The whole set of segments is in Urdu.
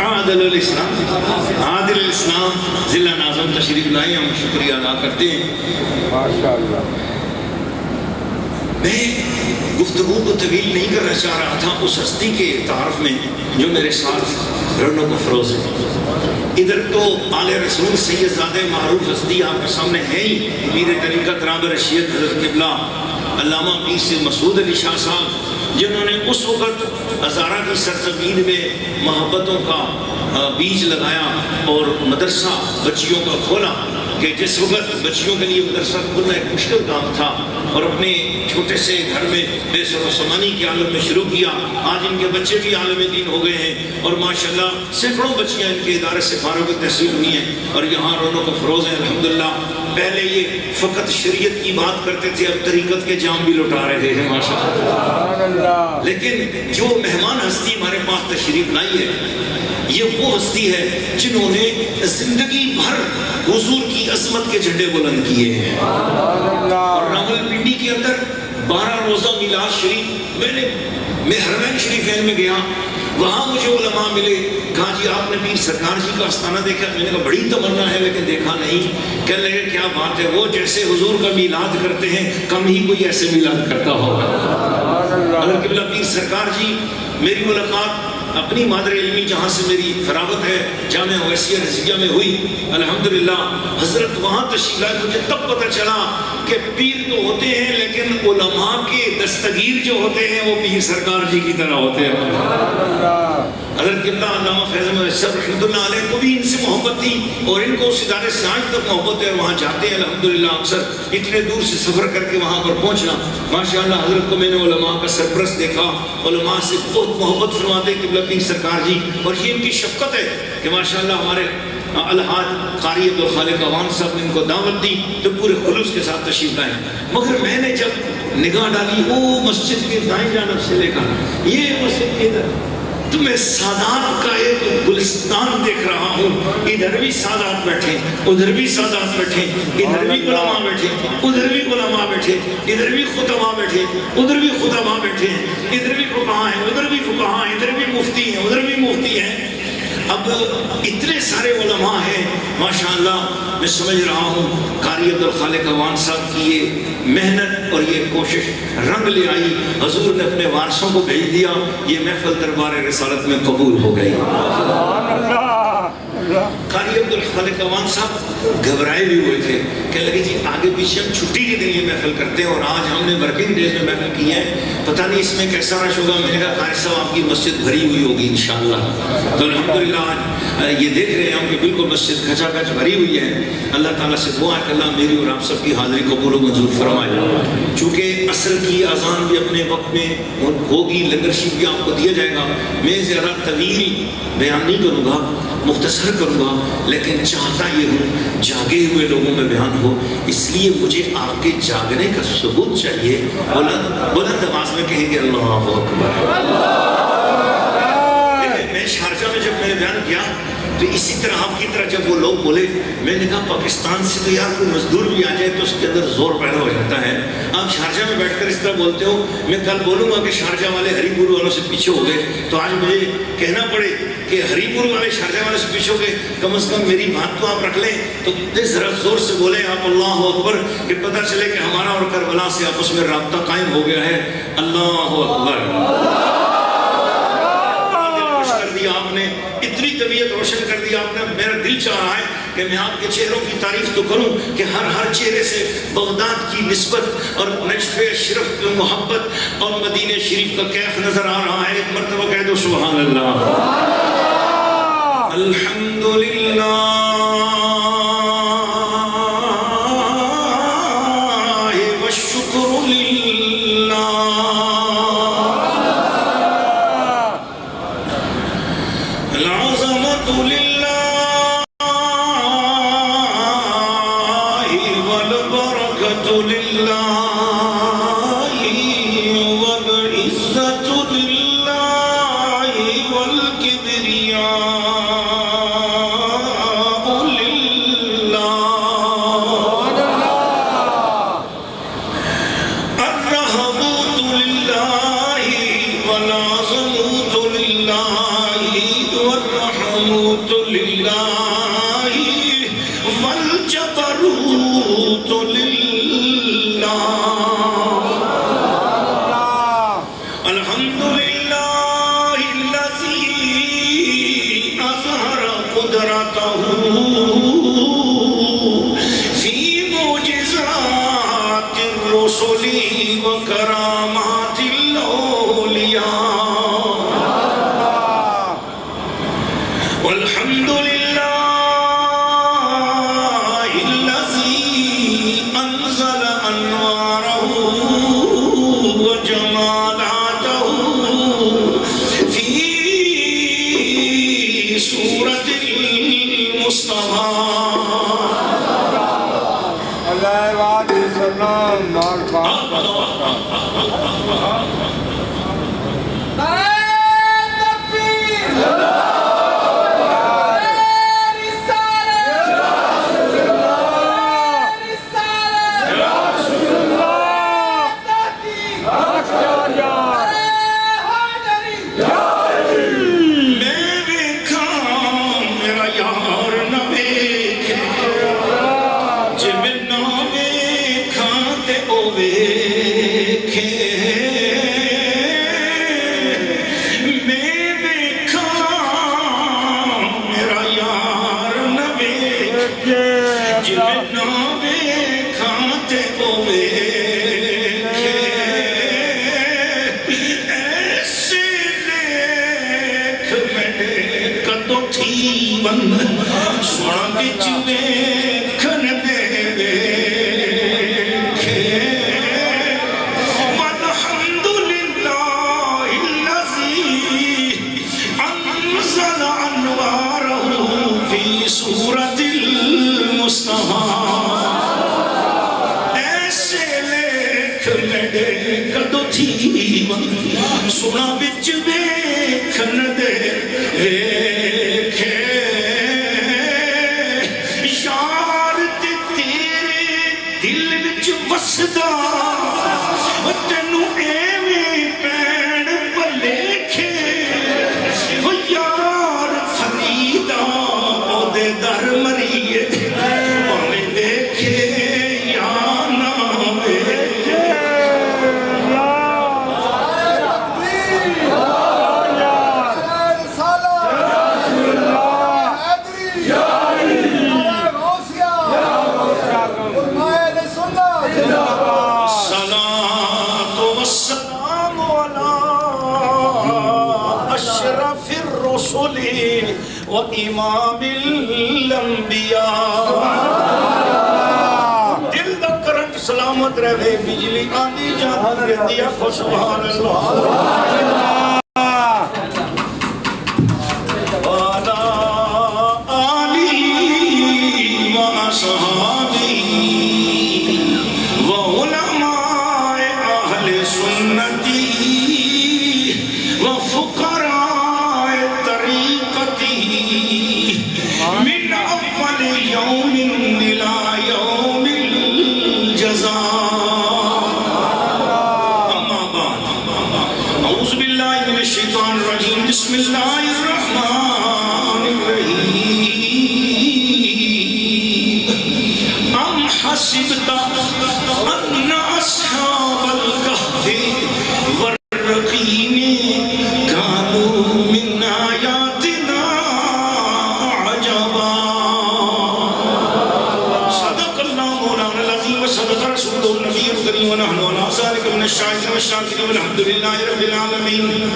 عادل الاسلام ضلع ناظم تشریف لائے، ہم شکریہ ادا کرتے ہیں ماشاءاللہ۔ میں گفتگو کو طویل نہیں کرنا چاہ رہا تھا اس ہستی کے تعارف میں جو میرے ساتھ رونق افروز ہے۔ ادھر تو آل رسول سید زادہ معروف ہستی آپ کے سامنے ہے ہی، پیر طریقت رابع رشید حضرت قبلہ علامہ پیر سے مسعود علی شاہ صاحب، جنہوں نے اس وقت ہزارہ کی سرزمین میں محبتوں کا بیج لگایا اور مدرسہ بچیوں کا کھولا، کہ جس وقت بچیوں کے لیے مدرسہ کھولنا ایک مشکل کام تھا، اور اپنے چھوٹے سے گھر میں بے سر و سمانی کے عالم میں شروع کیا۔ آج ان کے بچے بھی عالم دین ہو گئے ہیں، اور ماشاءاللہ سینکڑوں بچیاں ان کے ادارے سے فارغ التحصیل ہوئی ہیں، اور یہاں رونق افروز ہیں الحمدللہ۔ پہلے یہ فقط شریعت کی بات کرتے تھے، اب طریقت کے جام بھی لٹا رہے ہیں ماشاءاللہ۔ لیکن جو مہمان ہستی ہمارے پاس تشریف لائی ہے، یہ وہ ہستی ہے جنہوں نے زندگی بھر حضور کی عظمت کے جھنڈے بلند کیے ہیں، اور راولپنڈی کے اندر 12 روزہ میلاد شریف، میں حرمین شریفین میں گیا، وہاں مجھے علماء ملے، کہا جی آپ نے پیر سرکار جی کا آستانہ دیکھا؟ میں نے کہا بڑی تمنا ہے لیکن دیکھا نہیں۔ کہنے لگے کیا بات ہے، وہ جیسے حضور کا میلاد کرتے ہیں کم ہی کوئی ایسے میلاد کرتا ہوگا۔ حضرت قبلہ پیر سرکار جی، میری ملاقات اپنی مادر علمی جہاں سے میری فراغت ہے جامعہ اویسیہ رضویہ میں ہوئی الحمدللہ، حضرت وہاں تشریف لائے۔ مجھے تب پتہ چلا کہ پیر تو ہوتے ہیں لیکن علماء کے دستگیر جو ہوتے ہیں وہ پیر سرکار جی کی طرح ہوتے ہیں۔ حضرت قبلہ علامہ فیض احمد صاحب رحمۃ اللہ علیہ کو بھی ان سے محبت تھی، اور ان کو اس ادارے سے آج تک محبت ہے، وہاں جاتے ہیں الحمدللہ اکثر، اتنے دور سے سفر کر کے وہاں پر پہنچنا۔ ماشاءاللہ حضرت کو میں نے علماء کا سرپرست دیکھا، علماء سے بہت محبت فرماتے قبلہ پیر سرکار جی، اور یہ ان کی شفقت ہے کہ ماشاءاللہ ہمارے الحاج قاری عبدالخالق عوان صاحب نے ان کو دعوت دی تو پورے خلوص کے ساتھ تشریف لائے۔ مگر میں نے جب نگاہ ڈالی وہ مسجد کی دائیں جانب سے لے کر یہ مسجد کی ادھر، تو میں سادات کا ایک گلستان دیکھ رہا ہوں، ادھر بھی سادات بیٹھے، ادھر بھی سادات بیٹھے، ادھر بھی علماء بیٹھے، ادھر بھی علماء بیٹھے، ادھر بھی خطباء بیٹھے، ادھر بھی خطباء بیٹھے ہیں، ادھر بھی فقہاء ہیں، ادھر بھی فقہاء ہیں، ادھر بھی مفتی ہیں، ادھر بھی مفتی ہیں۔ اب اتنے سارے علماء ہیں ماشاءاللہ، میں سمجھ رہا ہوں قاری عبدالخالق عوان صاحب کی یہ محنت اور یہ کوشش رنگ لے آئی، حضور نے اپنے وارثوں کو بھیج دیا، یہ محفل دربار رسالت میں قبول ہو گئی۔ قاری عبدالخالق عوان صاحب گھبرائے بھی ہوئے تھے، کہنے لگے جی آگے پیچھے ہم چھٹی کے دن یہ محفل کرتے ہیں اور آج ہم نے ورکنگ ڈیز میں محفل کی ہے، پتہ نہیں اس میں کیسا رش ہوگا۔ میں نے کہا قاری صاحب آپ کی مسجد بھری ہوئی ہوگی انشاءاللہ۔ تو الحمدللہ آج یہ دیکھ رہے ہیں ہم کہ بالکل مسجد کھچا کھچ بھری ہوئی ہے۔ اللہ تعالیٰ سے دعا ہے کہ اللہ میری اور آپ سب کی حاضری قبول و منظور فرمائے۔ چونکہ عصر کی اذان بھی اپنے وقت میں ہوگی، لنگر شریف بھی آپ کو دیا جائے گا، میں زیادہ طویل بیان نہیں کروں گا، مختصر کروں گا، لیکن چاہتا یہ ہوں جاگے ہوئے لوگوں میں بیان ہو، اس لیے مجھے آپ کے جاگنے کا ثبوت چاہیے۔ بلند آواز میں کہیں گے اللہ اکبر۔ میں شارجہ میں جب میں نے بیان کیا تو اسی طرح آپ کی طرح جب وہ لوگ بولے، میں نے کہا پاکستان سے تو یار کوئی مزدور بھی آ جائے تو اس کے اندر زور پیدا ہو جاتا ہے، آپ شارجہ میں بیٹھ کر اس طرح بولتے ہو۔ میں کل بولوں گا کہ شارجہ والے ہری پور والوں سے پیچھے ہو گئے، تو آج مجھے کہنا پڑے کہ ہری پور والے شارجہ والے سے پیچھے ہو گئے، کم از کم میری بات تو آپ رکھ لیں، تو ذرا زور سے بولیں آپ اللہ اکبر، کہ پتہ چلے کہ ہمارا اور کربلا سے آپس میں رابطہ قائم ہو گیا ہے۔ اللہ اکبر۔ آپ نے اتنی طبیعت روشن کر دی، آپ نے، میرا دل چاہ رہا ہے کہ میں آپ کے چہروں کی تعریف تو کروں کہ ہر چہرے سے بغداد کی نسبت اور نجف شرف کی محبت اور مدینہ شریف کا کیف نظر آ رہا ہے۔ ایک مرتبہ کہہ دو سبحان اللہ، الحمدللہ، والعظمة لله الحمدللہ الذی اظہر قدرتہ فی معجزات الرسل و کرامات الاولیاء والحمدللہ الذی انزل انوارہ و جمالاتہ فی سورة المصطفیٰ سونا بچ ویکھن دے ویکھے والحمدللہ الذی انزل انوارہ فی سورة المصطفیٰ ایسے لیکھ میرے کدو تھی سونا بچ ویکھن دے ویکھے وسدا تینو ایویں پین بلیکھے یار فریدا او دے در مریے پاویں دیکھے یا نہ ویکھے و امام الانبیاء دل دا کرنٹ سلامت رہے بجلی آندھی جان رہتی ہے سبحان اللہ وعلا آلی و اصحابی و علماء اہل سنتی و فقراء من اول یوم الى یوم الجزاء اما بعد اعوذ باللہ من الشیطان الرجیم بسم اللہ الرحمن الرحیم ام حسبت ان اصحاب الکہف والرقیم کانوا من آیاتنا صدق رسول النبی الکریم ونحن علی ذلک من الشاہدین والشاکرین والحمد للہ رب العالمین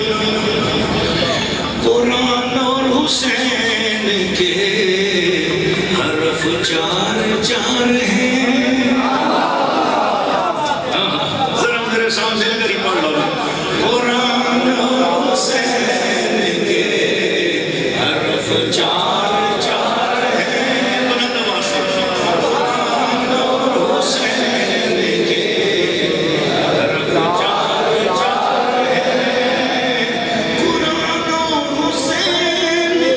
قرآن اور حسین کے حرف چار چار ہیں ذرا میرے سامنے قریب پڑھ لو قرآن اور حسین کے حرف چار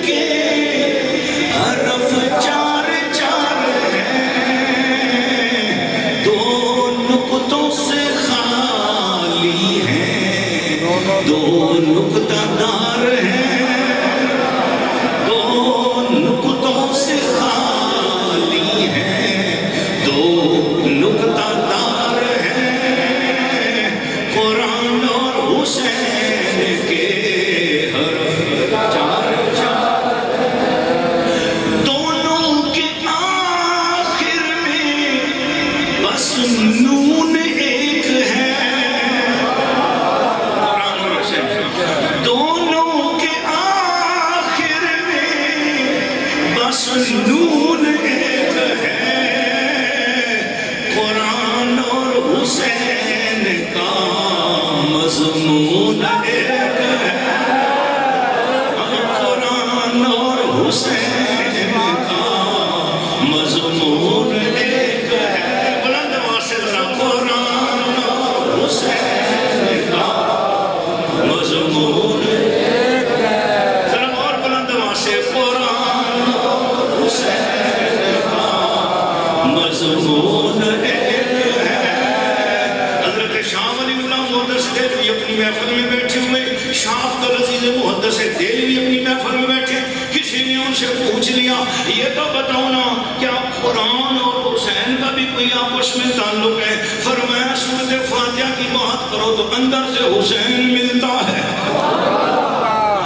کے شاہ عبدالعزیز محدث دہلوی اپنی محفل میں بیٹھے، کسی نے ان سے پوچھ لیا یہ تو بتاؤ نا کیا قرآن اور حسین کا بھی کوئی آپس میں تعلق ہے؟ فرمایا سورۃ فاتحہ کی بات کرو تو اندر سے حسین ملتا ہے۔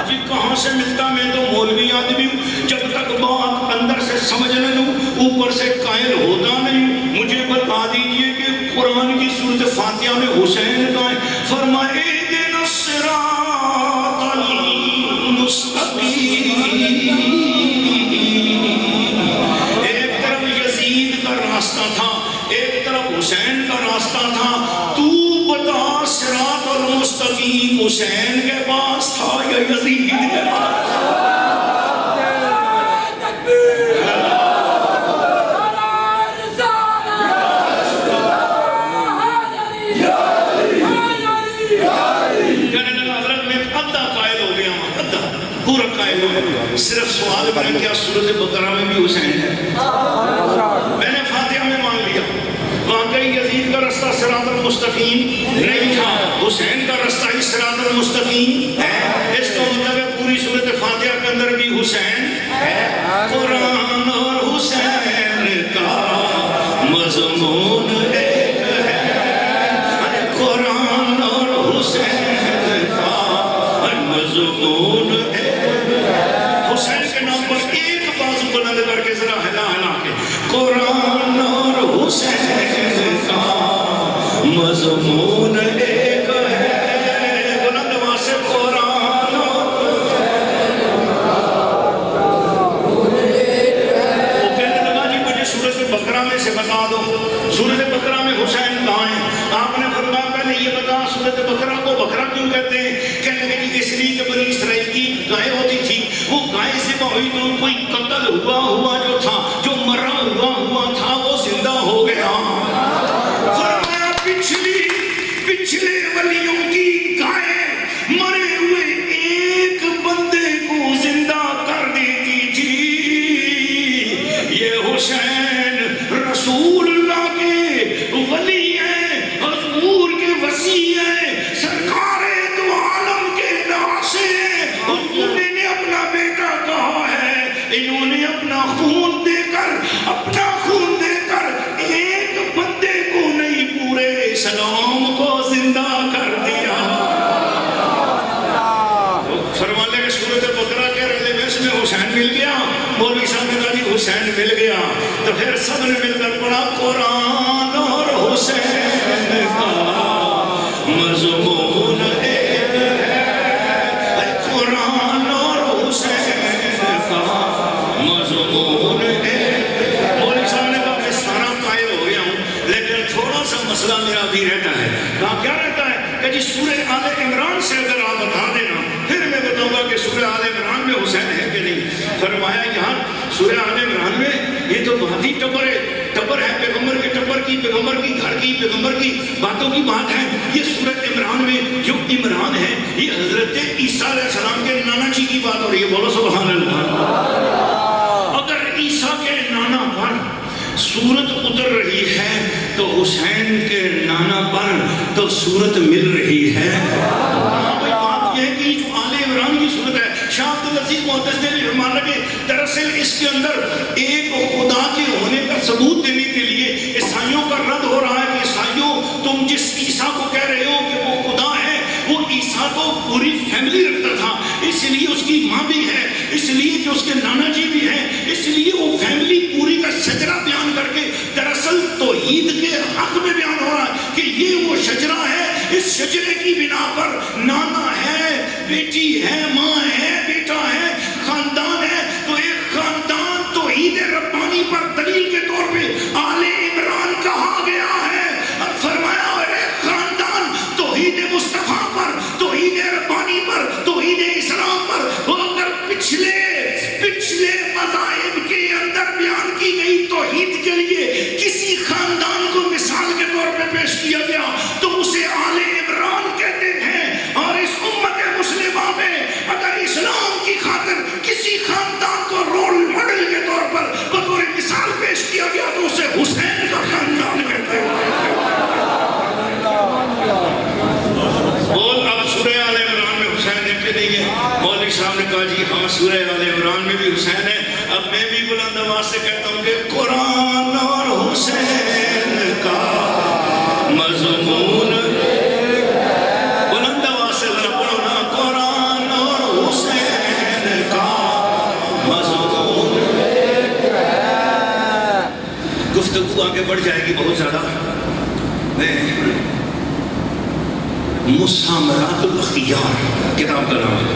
جی کہاں سے ملتا؟ میں تو مولوی آدمی ہوں، جب تک بات اندر سے سمجھ نہ لوں اوپر سے قائل ہوتا نہیں۔ مجھے بتا دیجئے کہ قرآن کی سورۃ فاتحہ میں حسین کا ہے۔ فرمائے اہدنا الصراط المستقیم، ایک طرف یزید کا راستہ تھا، ایک طرف حسین کا راستہ تھا، تو بتا صراط المستقیم حسین کے پاس تھا یا یزید کے پاس؟ صرف سوال میں کیا سورۃ بقرہ میں بھی حسین ہے؟ میں نے فاتحہ میں مان لیا، واقعی یزید کا رستہ صراط المستقیم نہیں تھا، حسین کا رستہ ہی صراط المستقیم ہے۔ اس کا مطلب ہے پوری سورۃ فاتحہ کے اندر بھی حسین ہے۔ قرآن اور حسین کا مضمون ایک ہے، قرآن اور حسین کا مضمون ایک ہے۔ حسین کے نام پر ایک بازو بلند کر کے ذرا ہلا ہلا کے قرآن اور حسین کا مضمون ایک ہے، بلند آواز سے قرآن اور وہ کہنے لگا جی مجھے سورۃ بقرہ میں سے بتا دو، سورۃ بقرہ میں حسین کہاں ہے؟ آپ نے فرمایا پہلے یہ بتا سورۃ بقرہ کو بقرہ کیوں کہتے ہیں؟ کہنے لگے کہ اس لیے کہ بنی اسرائیل کی گائے ہوتی تھی، وہ گائے سے ہوئی تو کوئی قتل ہوا جو تھا، جو مرا ہوا تھا وہ زندہ ہو گیا۔ فرمایا پچھلے ولیوں کی گائے مرے ہوئے ایک بندے کو زندہ کر دیتی تھی، یہ حسین رسول اللہ کے ولی ہیں، حضور کے وسیع ہیں، سرکار دو عالم کے نواسے ہیں۔ حضور نے اپنا بیٹا کہا ہے، انہوں نے اپنا خون دے کر ایک بندے کو نہیں پورے اسلام کو زندہ کر دیا۔ فرمانے کے سورۃ بقرہ کے ریلیونس میں حسین مل گیا، مولوی صاحب نے کہا جی حسین مل گیا، تو پھر سب نے مل کر پڑھا قرآن اور حسین کا مضمون ایک ہے، قرآن اور حسین کا مضمون ایک ہے۔ مولوی صاحب نے کہا میں سارا قائل ہو گیا ہوں لیکن تھوڑا سا مسئلہ میرا بھی رہتا ہے۔ کہا کیا رہتا ہے؟ کہ جی سورہ آل عمران سے اگر آپ بتا دینا پھر میں بتاؤں گا کہ سورہ آل عمران میں حسین ہے کہ نہیں۔ فرمایا یہاں سورہ آل عمران میں یہ تو بہت ہی ٹپر ہے، پیغمبر کے ٹپر کی، پیغمبر کی گھر کی، پیغمبر کی باتوں کی بات ہے۔ یہ سورہ عمران میں جو عمران ہے یہ حضرت عیسیٰ علیہ السلام کے نانا جی کی بات ہو رہی ہے، بولو سبحان اللہ۔ اگر عیسیٰ کے نانا پر سورت اتر رہی ہے تو حسین کے نانا پر تو سورت مل رہی ہے۔ بات یہ ہے کہ جو آل عمران کی سورت ہے، شاہ عبدالعزیز محدث دہلوی فرمان لگے دراصل اس کے اندر ایک خدا کے ہونے کا ثبوت دینے کے لیے عیسائیوں کا رد ہو رہا ہے کہ عیسائیوں تم جس عیسیٰ کو کہہ رہے ہو کہ وہ خدا ہے، وہ عیسیٰ کو پوری فیملی رکھتا تھا، اس لیے اس کی ماں بھی ہے، اس لیے کہ اس کے نانا جی بھی ہیں، اس لیے وہ فیملی پوری کا شجرہ بیان کر کے دراصل توحید کے حق میں بیان ہو رہا ہے کہ یہ وہ شجرہ ہے، اس شجرے کی بنا پر نانا ہے، بیٹی ہے، ماں ہے، بیٹا ہے، خاندان ہے، تو ایک خاندان توحید ربانی پر دلیل کے طور پہ آل عمران کہا گیا ہے۔ اور فرمایا ایک خاندان توحید مصطفیٰ پر، توحید ربانی پر، توحید اسلام پر، وہ اگر پچھلے مذاہب کے اندر بیان کی گئی توحید کے لیے کسی خاندان کو مثال کے طور پہ پیش کیا گیا تو اسے آل عمران کہتے ہیں۔ اور اس امت مسلمہ میں اگر کہ نہیں ہے؟ مولوی صاحب نے کہا جی ہاں سورہ آل عمران میں بھی حسین ہے. اب میں بھی بلند آواز سے کہتا ہوں کہ قرآن اور حسین کا مضمون. بلند آواز سے ذرا پڑھو نا, قرآن اور حسین کا مضمون. گفتگو آگے بڑھ جائے گی بہت زیادہ. میں مسامرات الاخیار کتاب کا نام ہے.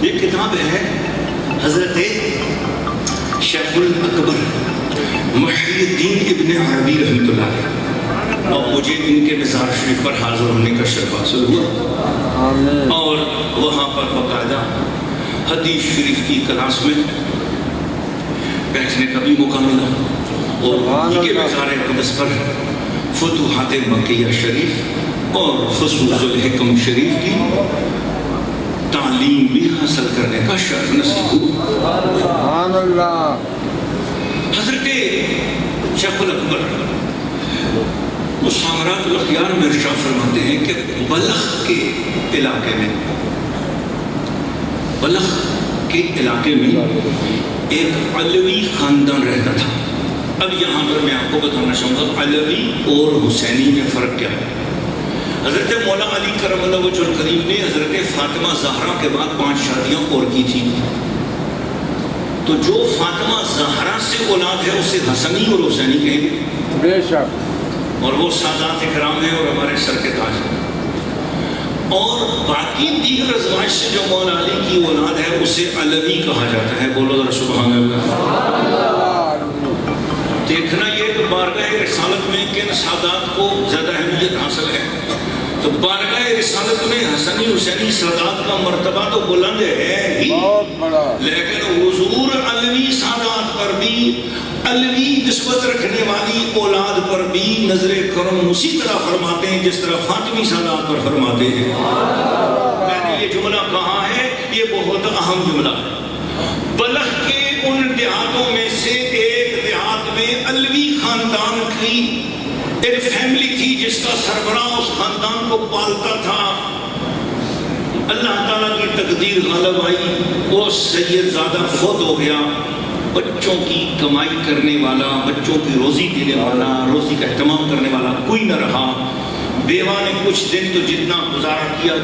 یہ کتاب ہے حضرت شیخ الاکبر محی الدین ابن عربی رحمۃ اللہ علیہ, اور مجھے ان کے مزار شریف پر حاضر ہونے کا شرف حاصل ہوا اور وہاں پر باقاعدہ حدیث شریف کی کلاس میں بیٹھنے کا بھی موقع ملا, اور ان کے مزار اقدس پر فتوحات مکیہ شریف اور فصوص الحکم شریف کی تعلیم بھی حاصل کرنے کا شرف نصیب ہوا. سبحان اللہ. حضرت شیخ الاکبر مسامرات الاخیار میں ارشاد فرماتے ہیں کہ بلخ کے علاقے میں ایک علوی خاندان رہتا تھا. اب یہاں پر میں آپ کو بتانا چاہوں گا علوی اور حسینی میں فرق کیا ہے. حضرت مولا علی کرم اللہ وجہ الکریم نے حضرت فاطمہ زہرا کے بعد 5 شادیاں اور کی تھی. تو جو فاطمہ زہرا سے اولاد ہے اسے حسنی اور حسینی کہیں گے بے شک, اور وہ سادات اکرام ہیں اور ہمارے سر کے تاج ہیں. اور باقی دیگر ازواج سے جو مولا علی کی اولاد ہے اسے علوی کہا جاتا ہے. بولو ذرا سبحان اللہ. دیکھنا یہ کہ بارگاہ رسالت میں کن سادات کو زیادہ اہمیت حاصل ہے. تو بارگاہ رسالت میں حسنی حسینی سادات کا مرتبہ تو بلند ہے ہی, لیکن حضور علوی سادات پر بھی, علوی نسبت رکھنے والی اولاد پر بھی نظر کرم اسی طرح فرماتے ہیں جس طرح فاطمی سادات پر فرماتے ہیں. میں نے یہ جملہ کہا ہے, یہ بہت اہم جملہ ہے. بلخ کے ان دیہاتوں میں سے ایک دیہات میں علوی خاندان کی ایک فیملی تھی جس کا سربراہ اس خاندان کو پالتا تھا. اللہ تعالیٰ کی تقدیر غالب آئی, وہ سید زادہ فوت ہو گیا. بچوں کی کمائی کرنے والا, بچوں کی روزی دینے والا, روزی کا اہتمام کرنے والا کوئی نہ رہا. بیوہ نے کچھ دن تو جتنا گزارا کیا,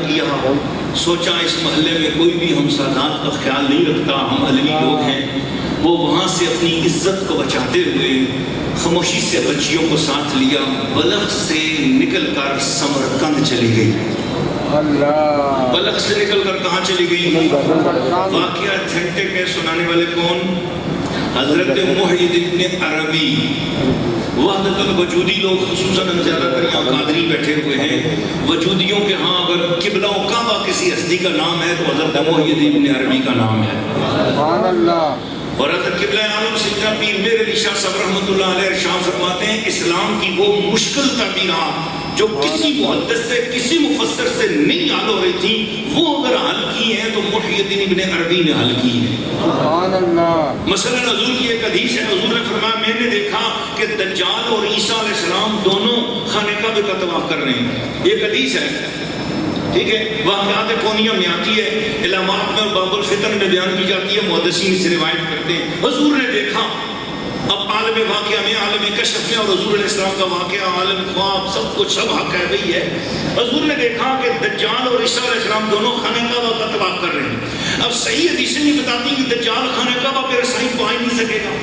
سوچا اس محلے میں کوئی بھی ہم سادات کا خیال نہیں رکھتا, ہم علوی لوگ ہیں. وہ وہاں سے اپنی عزت کو بچاتے ہوئے خاموشی سے بچیوں کو ساتھ لیا, بلخ سے نکل کر سمرقند چلی گئی. بلخ سے نکل کر کہاں چلی گئی؟ واقعہ چھٹے کے سنانے والے کون؟ حضرت محی الدین عربی. وحدت الوجودی لوگ خصوصاً زیادہ تر یہاں قادری بیٹھے ہوئے ہیں. وجودیوں کے ہاں اگر قبلہ و کعبہ کسی ہستی کا نام ہے تو حضرت محی الدین عربی کا نام ہے. سبحان اللہ. اور حضرت قبلہ عالم سیدنا پیر میر علی شاہ صاحب رحمۃ اللہ علیہ ارشاد فرماتے ہیں اسلام کی وہ مشکل تعبیرات جو کسی محدث سے کسی مفسر سے نہیں حل ہو رہی تھی, وہ اگر حل کی ہیں تو محی الدین ابن عربی نے حل کی ہے. سبحان اللہ. مثلا حضور کی ایک حدیث ہے, حضور نے فرمایا میں نے دیکھا کہ دجال اور عیسیٰ علیہ السلام دونوں خانہ کعبہ کا طواف کر رہے ہیں. ایک حدیث ہے, ٹھیک ہے, واقعات کونیہ میں آتی ہے, علامات میں اور باب الفتن میں بیان کی جاتی ہے, محدثین سے روایت کرتے ہیں. حضور نے دیکھا, اب عالم واقعہ میں, عالم کشف میں, اور حضور علیہ السلام کا واقعہ, عالم خواب, سب کچھ سب حق ہے وہی ہے. حضور نے دیکھا کہ دجال اور عیسیٰ علیہ السلام دونوں خانہ کعبہ کا طواف کر رہے ہیں. اب صحیح حدیثیں نہیں بتاتی کہ دجال خانہ کعبہ پہ رسائی پا ہی نہیں سکے گا,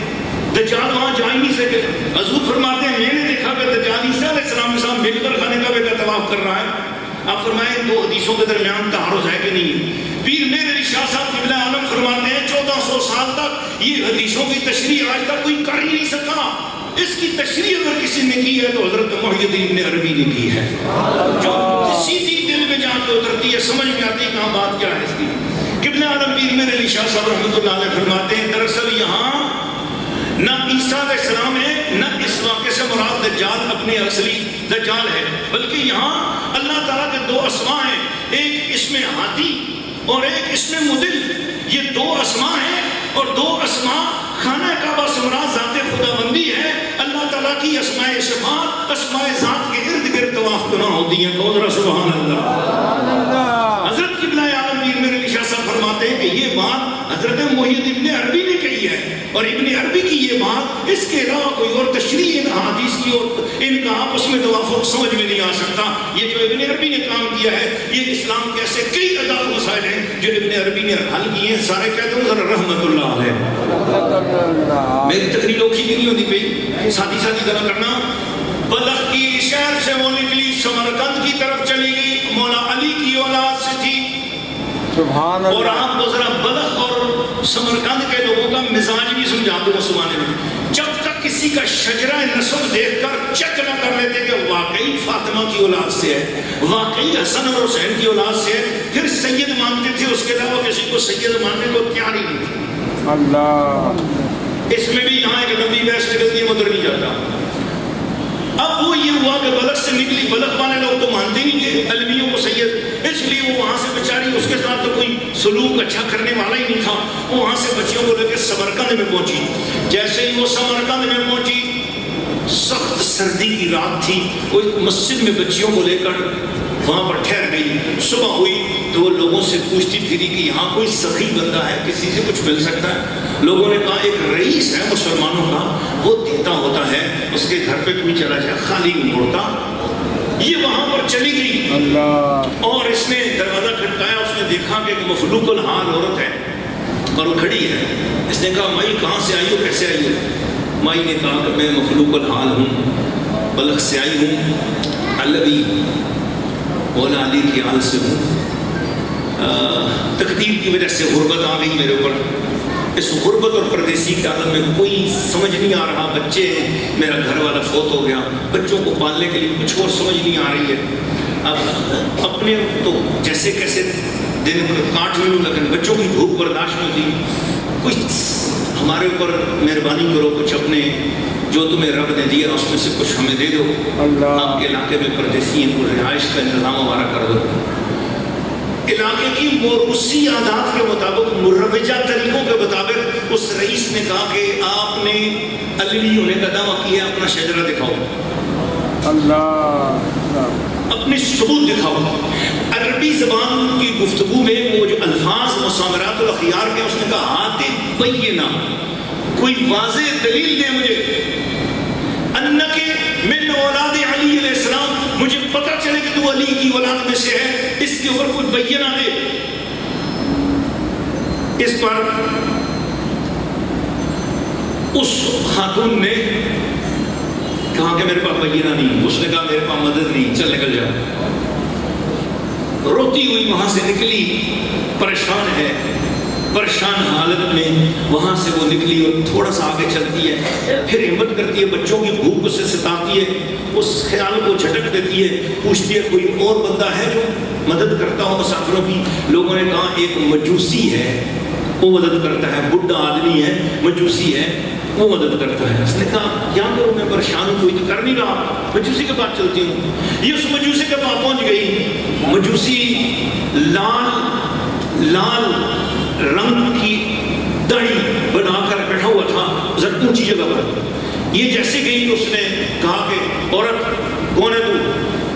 دجال وہاں جا ہی نہیں سکے گا. حضور فرماتے ہیں میں نے دیکھا کہ دجال عیسیٰ علیہ السلام کے ساتھ مل کر خانہ کعبہ کا طواف کر رہا ہے. آپ فرمائیں دو حدیثوں کے درمیان تعارض ہے کہ نہیں؟ پیر میر علی شاہ صاحب قبلہ عالم فرماتے ہیں 1400 سال تک یہ حدیثوں کی تشریح آج تک کوئی کر ہی نہیں سکا. اس کی تشریح اگر کسی نے کی ہے تو حضرت محی الدین ابن عربی نے کی ہے, جو سیدھی دل میں جا کے اترتی ہے, سمجھ میں آتی ہے کہاں بات کیا ہے اس کی. قبلہ عالم پیر میر علی شاہ صاحب رحمۃ اللہ علیہ فرماتے ہیں دراصل یہاں نہ عیسیٰ علیہ السلام ہے, نہ اس واقعے سے مراد دجال اپنے اصلی دجال ہے, بلکہ یہاں اللہ تعالیٰ کے 2 اسماء ہیں, ایک اس میں ہاتھی اور ایک اس میں مدل. یہ 2 اسماء ہیں اور 2 اسماء خانہ کعبہ سے مراد ذات خدا بندی ہے. اللہ تعالیٰ کی اسماء صفات اسماء ذات کے ارد گرد طواف کرنا ہوتی ہیں. سبحان اللہ. حضرت قبلہ عالم پیر میر محی الدین ابن عربی نے کہی ہے، اور ابن عربی کی یہ بات، اس کے علاوہ کوئی اور تشریح ان احادیث کی اور ان کا آپس میں توافق سمجھ میں نہیں آ سکتا۔ یہ جو ابن عربی نے کام کیا ہے، یہ اسلام کے ایسے کئی ادا مسائل ہیں جو ابن عربی نے حل کیے ہیں، سارے کہتے ہیں ذرا رحمت اللہ علیہ۔ میری تقریر لوکھی بھی نہیں ہوتی پئی، ساتھی گلا کرنا۔ بلخ کی شہر سے وہ نکلی، سمرقند کی طرف چلی گئی، مولا علی کی اولاد سے تھی۔ سبحان اور اللہ۔ آپ کو ذرا بلخ اور سمرقند کے لوگوں کا مزاج بھی سمجھا دوں اس زمانے میں، جب تک کسی کا شجرہ نسب دیکھ کر چیک نہ کر لیتے کہ واقعی فاطمہ کی اولاد سے ہے، واقعی حسن اور حسین کی اولاد سے ہے، پھر سید مانتے تھے، اس کے علاوہ کسی کو سید ماننے کو تیار ہی نہیں تھی۔ اللہ، اس میں بھی یہاں ایک لمبی بحث نکلتی ہے، مدر نہیں جاتا۔ اب وہ یہ ہوا کہ بلخ سے نکلی، بلخ والے لوگ تو مانتے نہیں تھے علویوں کو سید، اس لیے وہ وہاں سے بیچاری، اس کے ساتھ تو کوئی سلوک اچھا کرنے والا ہی نہیں تھا، وہ وہاں سے بچیوں کو لے کے سمرقند میں پہنچی۔ جیسے ہی وہ سمرقند میں پہنچی، سخت سردی کی رات تھی، وہ مسجد میں بچیوں کو لے کر وہاں پر ٹھہر گئی۔ صبح ہوئی تو وہ لوگوں سے پوچھتی پھری کہ یہاں کوئی سخی بندہ ہے، کسی سے کچھ مل سکتا ہے؟ لوگوں نے کہا ایک رئیس ہے مسلمانوں کا، وہ دیتا ہوتا ہے، اس کے گھر پہ کوئی چلا جائے، خالی نہیں موڑتا۔ یہ وہاں پر چلی گئی اللہ، اور اس نے دروازہ کھٹکایا، اس نے دیکھا کہ ایک مفلوق الحال عورت ہے اور وہ کھڑی ہے۔ اس نے کہا مائی کہاں سے آئی ہو، کیسے آئی ہو؟ مائی نے کہا کہ میں مفلوق الحال ہوں، بلخ سے آئی ہوں، علوی مولا علی کی آل سے ہوں۔ تقدیر کی وجہ سے غربت آ گئی میرے اوپر، اس غربت اور پردیسی کے عالم میں کوئی سمجھ نہیں آ رہا، بچے ہیں، میرا گھر والا فوت ہو گیا، بچوں کو پالنے کے لیے کچھ اور سمجھ نہیں آ رہی ہے۔ اب اپنے تو جیسے کیسے دن کاٹ لوں، لیکن بچوں کی بھوک برداشت نہیں ہوتی، کچھ ہمارے اوپر مہربانی کرو، کچھ اپنے جو تمہیں رب نے دیا اس میں سے کچھ ہمیں دے دو۔ آپ کے علاقے میں پردیسی ہیں، کوئی رہائش کا انتظام ہمارا کر دو۔ علاقے کی موروثی عادات کے مطابق، مروجہ طریقوں کے مطابق اس رئیس نے کہا کہ آپ نے علوی ہونے کا دعویٰ کیا، اپنا شجرہ دکھاؤ، اللہ، اپنے ثبوت دکھاؤ۔ عربی زبان کی گفتگو میں وہ جو الفاظ مسامرات الاخیار کے، اس نے کہا ہاتھ بینہ، کوئی واضح دلیل دے مجھے، انکے من اولاد علی علیہ السلام، مجھے پتہ چلے کہ تو علی کی اولاد میں سے ہے، اس کے اوپر کوئی بینہ دے۔ اس پر اس خاتون نے کہا کہ میرے پاس بینہ نہیں، اس نے کہا میرے پاس مدد نہیں، چل نکل جا۔ روتی ہوئی وہاں سے نکلی، پریشان ہے، پریشان حالت میں وہاں سے وہ نکلی اور تھوڑا سا آگے چلتی ہے، پھر ہمت کرتی ہے، بچوں کی بھوک اسے ستاتی ہے، اس خیال کو جھٹک دیتی ہے، پوچھتی ہے کوئی اور بندہ ہے جو مدد کرتا ہو مسافروں کی؟ لوگوں نے کہا ایک مجوسی ہے، وہ مدد کرتا ہے، بڈھا آدمی ہے، مجوسی ہے، وہ مدد کرتا ہے۔ اس نے کہا کیا کروں، میں پریشان ہوں، کوئی تو کر نہیں رہا، مجوسی کے پاس چلتی ہوں۔ یہ اس مجوسی کے پاس پہنچ گئی، مجوسی لال رنگ کی داڑھی بنا کر بیٹھا ہوا تھا ذرا اونچی جگہ پر۔ یہ جیسے گئی تو اس نے کہا کہ عورت کون ہے تو؟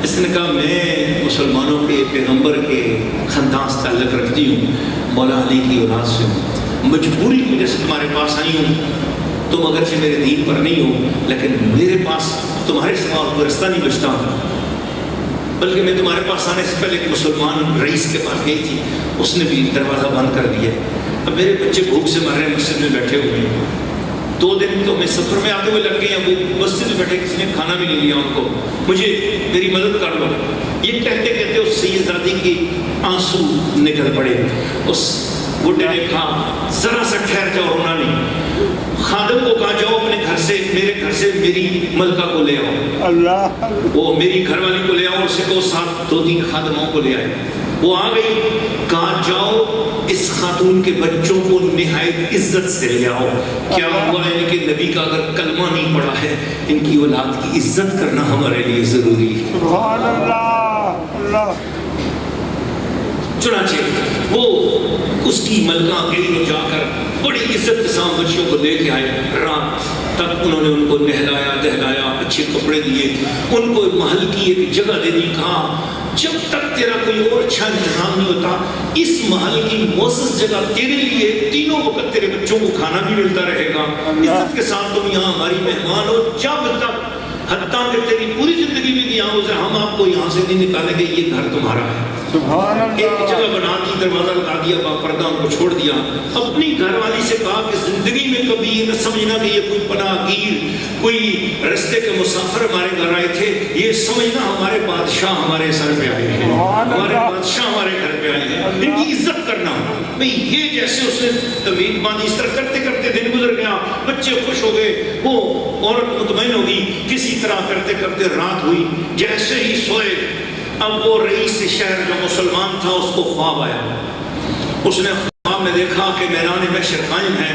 اس نے کہا میں مسلمانوں کے پیغمبر کے خاندان سے تعلق رکھتی ہوں، مولا علی کی اولاد سے ہوں، مجبوری کی وجہ سے تمہارے پاس آئی ہوں، تم اگرچہ میرے دین پر نہیں ہو لیکن میرے پاس تمہارے سوا کوئی رستہ نہیں بچتا، بلکہ میں تمہارے پاس آنے سے پہلے ایک مسلمان رئیس کے پاس گئی تھی، اس نے بھی دروازہ بند کر دیا، اب میرے بچے بھوک سے مر رہے ہیں، مسجد میں بیٹھے ہوئے ہیں، 2 دن تو میں سفر میں آتے ہوئے لگ گئے ہیں، وہ مسجد میں بیٹھے، کسی نے کھانا بھی نہیں لیا ان کو، مجھے میری مدد کر لو۔ یہ کہتے کہتے اس سیدزادی کی آنسو نکل پڑے۔ اس بڈھے نے کہا ذرا سا ٹھہر جاؤ، رونا نہیں۔ خادم کو کہا جاؤ اپنے گھر سے، میرے گھر سے میری ملکہ کو لے آؤ، اللہ، وہ میری گھر والی کو لے آؤ، اسے کو ساتھ 2-3 خادموں کو لے آئے۔ وہ آ گئی، کہا جاؤ اس خاتون کے بچوں کو نہایت عزت سے لے آؤ۔ کیا ہوا ہے کہ نبی کا اگر کلمہ نہیں پڑا ہے، ان کی اولاد کی عزت کرنا ہمارے لیے ضروری ہے۔ سبحان اللہ، اللہ۔ چنانچہ وہ اس کی ملکہ گئی اور جا کر بڑی عزت کے ساتھ بچیوں کو لے کے آئے۔ رات تب انہوں نے ان کو نہلایا دہلایا، اچھے کپڑے دیے، ان کو محل کی ایک جگہ دے دی، کہا جب تک تیرا کوئی اور اچھا انتظام نہیں ہوتا اس محل کی معزز جگہ تیرے لیے تینوں وقت تیرے بچوں کو کھانا بھی ملتا رہے گا، عزت کے ساتھ تم یہاں ہماری مہمان ہو جب تک، حتیٰ کہ تیری پوری زندگی میں بھی یہاں سے ہم آپ کو یہاں سے نہیں نکالیں گے، یہ گھر تمہارا ہے۔ ایک جگہ بنا دی، دروازہ لگا دیا، باپردہ ان کو چھوڑ دیا۔ اپنی گھر والی سے کہا کہ زندگی میں کبھی یہ نہ سمجھنا کہ یہ کوئی پناہ گیر، کوئی رستے کے مسافر ہمارے گھر آئے تھے، یہ سمجھنا ہمارے بادشاہ ہمارے سر پہ آئے ہیں، ہمارے بادشاہ ہمارے گھر پہ آئے ہیں، ان کی عزت کرنا۔ بھئی یہ جیسے اس نے تمید باندھی، اس طرح کرتے کرتے دن گزر گیا، بچے خوش ہو گئے، وہ عورت مطمئن ہوگی، کسی طرح کرتے کرتے رات ہوئی، جیسے ہی سوئے اب وہ رئیس شہر جو مسلمان تھا اس کو خواب آیا، اس نے خواب میں دیکھا کہ میدان محشر قائم ہے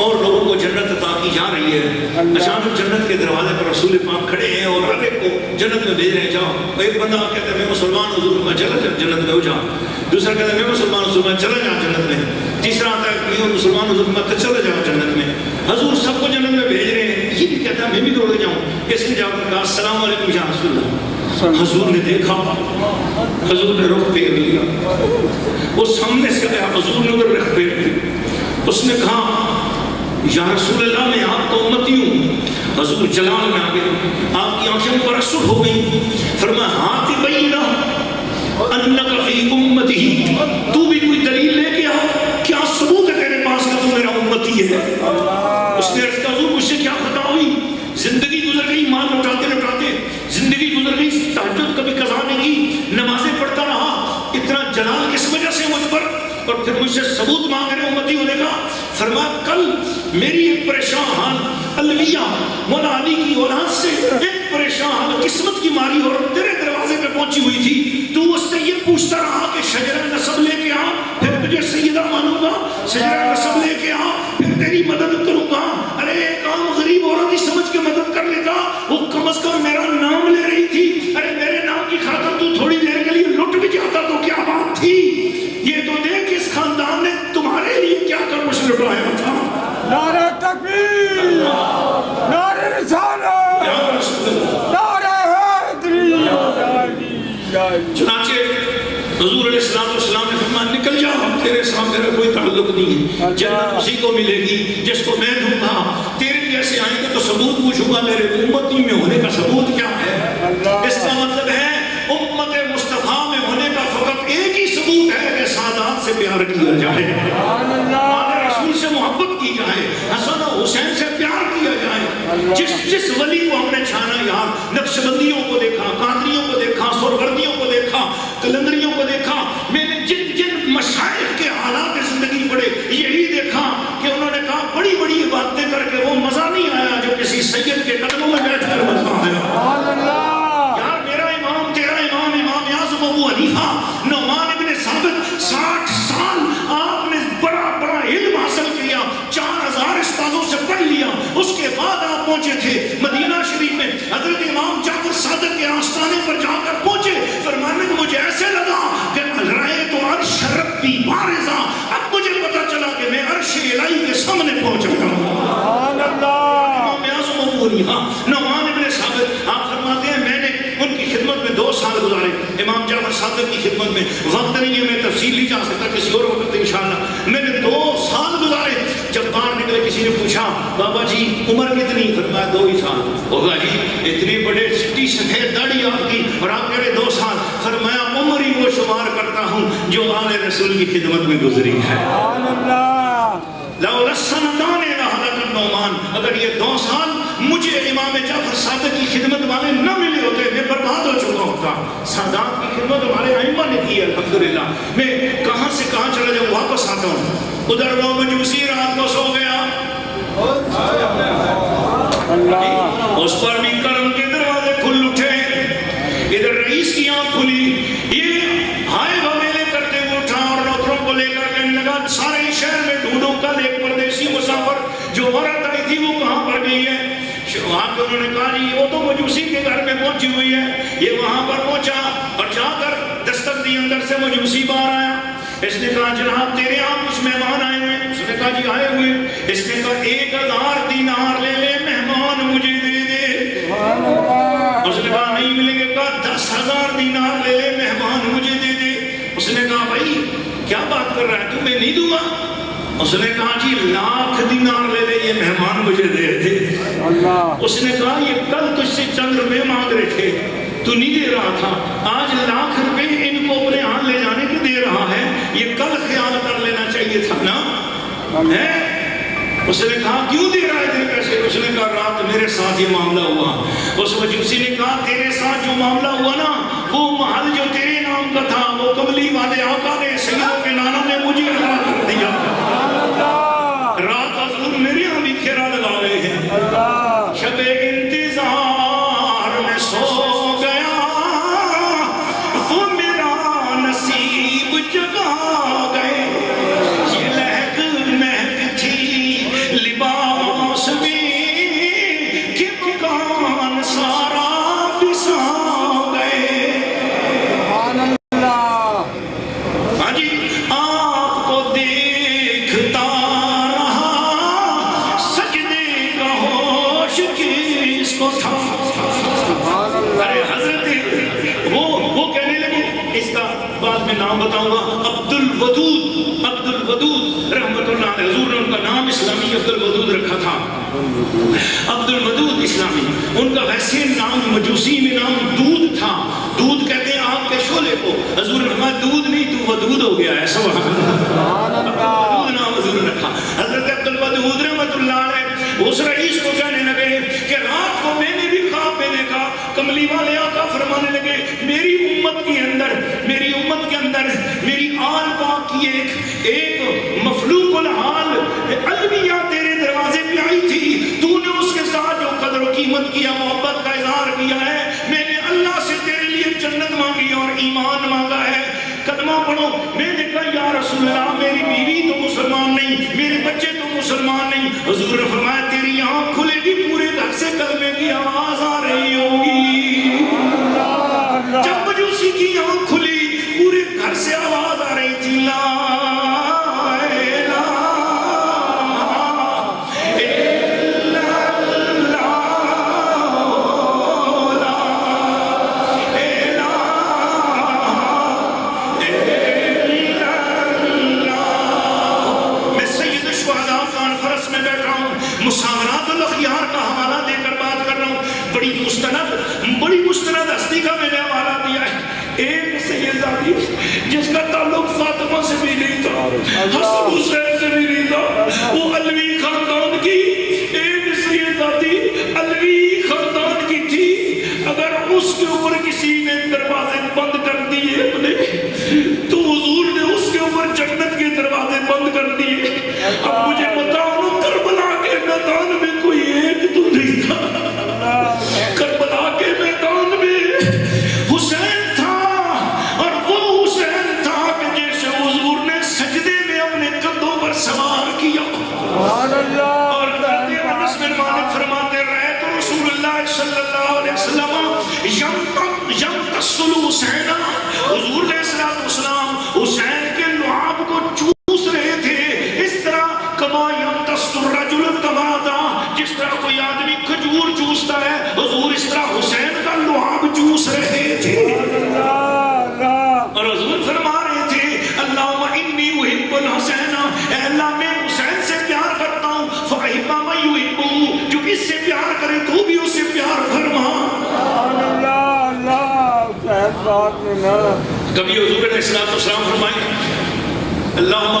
اور لوگوں کو جنت عطا کی جا رہی ہے، اچانک جنت کے دروازے پر رسول پاک کھڑے ہیں اور ہر ایک کو جنت میں بھیج رہے ہیں، جاؤ۔ ایک بندہ کہتا ہے میں مسلمان حضور، میں چلا جا جنت میں ہو جا، دوسرا کہتا ہے میں مسلمان حضور، میں چلا جا جنت میں، تیسرا آتا ہے میں مسلمان حضور، میں چلا جاؤ جنت میں، حضور سب کو جنت میں بھیج رہے ہیں، یہ بھی کہتا ہے میں بھی دوڑ جاؤں۔ اس نے جا کر کہا السلام علیکم یا رسول اللہ۔ حضور نے دیکھا، حضور نے رخ پھیر لیا، وہ سامنے سے گیا، حضور نے ادھر رخ پھیر لیا، اس نے کہا یا رسول اللہ میں آپ کا امتی ہوں۔ حضور جلال میں آ گئے، آپ کی آنکھیں پر اثر ہو گئی، فرمایا ہاتھ بینہ انک فی امتی، تو بھی کوئی دلیل لے کے آ، کیا ثبوت ہے تیرے پاس کہ تو میرا امتی ہے؟ اس نے عرض کہا حضور مجھ سے کیا خطا ہوئی، زندگی گزر گئی مال لوٹاتے لوٹاتے، زندگی گزر گئی، تہجد کبھی قضا نہیں کی، نمازیں پڑھتا رہا، اتنا جلال کس وجہ سے مجھ پر، اور پھر مجھ سے ثبوت مانگ رہے امتی ہونے کا۔ فرمایا کل میری ایک پریشان حال الویہ مولا علی کی اولاد سے ایک پریشان حال قسمت کی ماری اور تیرے دروازے پہ پہنچی ہوئی تھی، تو اس سے یہ پوچھتا رہا کہ شجرہ نسب لے کے آ، پھر تجھے سیدہ مانوں گا، شجرہ نسب لے کے آ، پھر تیری مدد کروں گا۔ ارے ایک عام غریب عورت ہی سمجھ کے مدد کر لیتا، وہ کم از کم میرا نام لے رہی تھی، ارے میرے نام کی خاطر تو تھوڑی دیر کے لیے لٹ بھی جاتا تو کیا بات تھی، یہ تو دیکھ اس خاندان نے تمہارے لیے کیا کر مجھ لٹایا تھا۔ نعرہ تکبیر، نعرہ رسالت، نعرہ حیدری۔ چنانچہ حضور علیہ السلام نے فرمایا نکل جا، تیرے ساتھ میرا کوئی تعلق نہیں ہے، جنت اسی کو ملے گی جس کو میں دوں گا، تیرے جیسے آئیں گے تو ثبوت پوچھوں گا، میرے امتی میں ہونے کا ثبوت کیا ہے؟ اس کا مطلب ہے امت مصطفیٰ میں ہونے کا فقط ایک ہی ثبوت ہے کہ سادات سے پیار کیا جائے، آل رسول سے محبت کی جائے، حسن و حسین سے پیار کیا جائے۔ جس ولی کو ہم نے چھانا یار، نقشبندیوں کو دیکھا، قادریوں کو دیکھا، سرگردیوں کو دیکھا، کلندریوں کو دیکھا، میں نے جن مشائخ کے حالات زندگی پڑے یہی دیکھا کہ انہوں نے کہا بڑی بڑی باتیں کر کے وہ مزہ نہیں آیا جو کسی سید کے قدموں میں بیٹھ کر مزہ آیا۔ یار میرا امام تیرا امام، امام اعظم ابو حنیفہ نعمان ابن ثابت 60 سال آپ نے بڑا بڑا علم حاصل کیا، 4000 استاذوں سے پڑھ لیا، اس کے بعد آپ پہنچے تھے مدینہ شریف میں، حضرت امام جعفر صادق کے آستانے پر جا کر پہنچے، فرمانے کو مجھے ایسے لگا کہ رائے تو عرش ربی بارزہ، اب مجھے پتا چلا کہ میں عرش الہی کے سامنے پہنچ گیا۔ امام اعظم ابو حنیفہ نعمان ابن ثابت، آپ فرماتے ہیں میں نے ان کی خدمت میں 2 سال گزارے، امام جعفر صادق کی خدمت میں وقت نہیں ہے میں تفصیل نہیں جا سکتا، کسی اور وقت انشاءاللہ، میں نے 2 سال گزارے۔ جب باہر نکلے کسی نے پوچھا بابا جی عمر کتنی؟ فرمایا 2 ہی سال۔ ہوگا جی اتنی بڑے چٹی سفید داڑھی آپ کی اور آپ کہہ رہے 2 سال، فرمایا عمر ہی وہ شمار کرتا ہوں جو آل رسول کی خدمت میں گزری ہے۔ لَوْلَا السَّنَتَانِ لَهَلَكَ النُّعْمَانُ، اگر یہ 2 سال مجھے امام جعفر صادق کی خدمت والے نہ ملے ہوتے میں برباد ہو چکا ہوتا۔ سادات کی خدمت ہمارے ائمہ نے کی ہے الحمدللہ، میں کہاں سے کہاں چلا جاؤں واپس آتا ہوں، ادھر وہ مجوسی رات کو سو گیا، اس پر بھی کرم کے دروازے کھل اٹھے، ادھر رئیس کی آنکھ کھلی، یہ ہائے بھویلے کرتے ہوئے اٹھا اور نوکروں کو لے کر کہنے لگا سارے شہر میں ڈھونڈوں کل ایک پردیسی مسافر جو عورت آئی تھی وہ کہاں پر گئی ہے؟ وہاں پہ انہوں نے کہا جی وہ تو مجوسی کے گھر میں پہنچی ہوئی ہے۔ یہ وہاں پر پہنچا اور جا کر دستک دی، اندر سے مجوسی باہر آیا، اس نے کہا جناب تیرے یہاں کچھ مہمان آئے ہوئے، اس نے کہا جی آئے ہوئے، اس نے کہا 1000 دینار لے لے، تجھے نہیں دوں گا؟ اس نے کہا جی 1,00,000 دینار لے لے، یہ مہمان مجھے دے تھے۔ اس نے کہا یہ کل تجھ سے چند روپے مانگ رہے تھے، تو نہیں دے رہا تھا، آج 1,00,000 روپے ان کو اپنے ہاں لے جانے کے دے رہا ہے، یہ کل خیال کر لینا چاہیے تھا نا۔ اس نے کہا کیوں دے رہا ہے تیرے پیسے؟ اس نے کہا رات میرے ساتھ یہ معاملہ ہوا۔ اس مجوسی نے کہا تیرے ساتھ جو معاملہ ہوا نا، وہ محل جو تیرے نام کا تھا وہ کملی والے آقا نے، سیدوں کے نانا نے مجھے عطا کر دیا۔ رات حضور میرے یہاں بھی پھیرا لگا رہے ہیں، شب انتظار میں سو گیا وہ میرا نصیب جگا گئے، یہ لہک مہک تھی لباس میں کہ مکان سارا بسا گئے۔ ہاں جی، آپ کو دیکھتا رہا سجدے کا ہوش کس کو تھا۔ ارے حضرت وہ کہنے لگے، اس کا بعد میں نام بتاؤں گا، عبد الودود رحمت اللہ علیہ، حضور نے ان کا نام اسلامی عبد الودود رکھا تھا، عبد الودود اسلامی۔ ان کا ویسے نام مجوسی میں نام دودھ تھا، دودھ کہتے ہیں آگ کے شعلے کو، حضور نے فرمایا دودھ نہیں تو ودود ہو گیا ہے، سبحان اللہ، ودود نام حضور نے رکھا۔ حضرت عبد الودود رحمت اللہ علیہ اس رئیس کو کہنے لگے کہ رات کو میں نے بھی خواب میں دیکھا، کملی والے آقا فرمانے لگے میری امت کے اندر میری آل پاک کی ایک مفلوق الحال الویہ تیرے دروازے پہ آئی تھی، تو نے اس کے ساتھ جو قدر و قیمت کیا، محبت کا اظہار کیا ہے، میں نے اللہ سے تیرے لیے جنت مانگی اور ایمان مانگا ہے، کلمہ پڑھو۔ میں نے کہا یا رسول اللہ میری بیوی تو مسلمان نہیں، میرے بچے تو مسلمان نہیں۔ حضور نے فرمایا تیری آنکھ کھلے گی، پورے گھر سے کلمے کی آواز آ رہی ہوگی۔ جب مجوسی کی آنکھ کھلی، پورے گھر سے آواز آ رہی تھی، لا مساورات الاخیار کا حوالہ دے کر بات کر رہا ہوں، بڑی مستند ہستی کا میں نے حوالہ دیا ہے۔ ایک سیدہ تھی جس کا تعلق فاطمہ سے بھی نہیں تھا، حسن حسین سے بھی نہیں تھا، وہ علوی خاندان کی ایک سیدہ تھی، علوی خاندان کی تھی۔ اگر اس کے اوپر کسی نے دروازے بند کر دیے اپنے، تو حضور نے اس کے اوپر جنت کے دروازے بند کر دیے۔ اب مجھے بتاؤ کربلا کے میدان میں کوئی ایک تو نہیں تھا، کربلا کے میدان میں حسین تھا، اور وہ حسین تھا کہ جیسے حضور نے سجدے میں اپنے کندھوں پر سوار کیا۔ اور انس بن مالک فرماتے رہے تو رسول اللہ صلی اللہ علیہ وسلم یمتصل حسین، حضور علیہ السلام حسین کے لعاب کو چوس رہے تھے، اس طرح کما یمتص الرجل التمادا، جس طرح کوئی آدمی کھجور چوستا ہے، حضور اس طرح حسین کا لعاب چوس رہے تھے۔ اور حضور فرما رہے تھے اللہم انی احب الحسین، اے اللہ میں حسین سے پیار کرتا ہوں، فاحب من یحبہ، جو اس سے پیار کرے تو بھی اسے پیار فرما۔ کبھی حضور علیہ السلام فرمائیں اللہم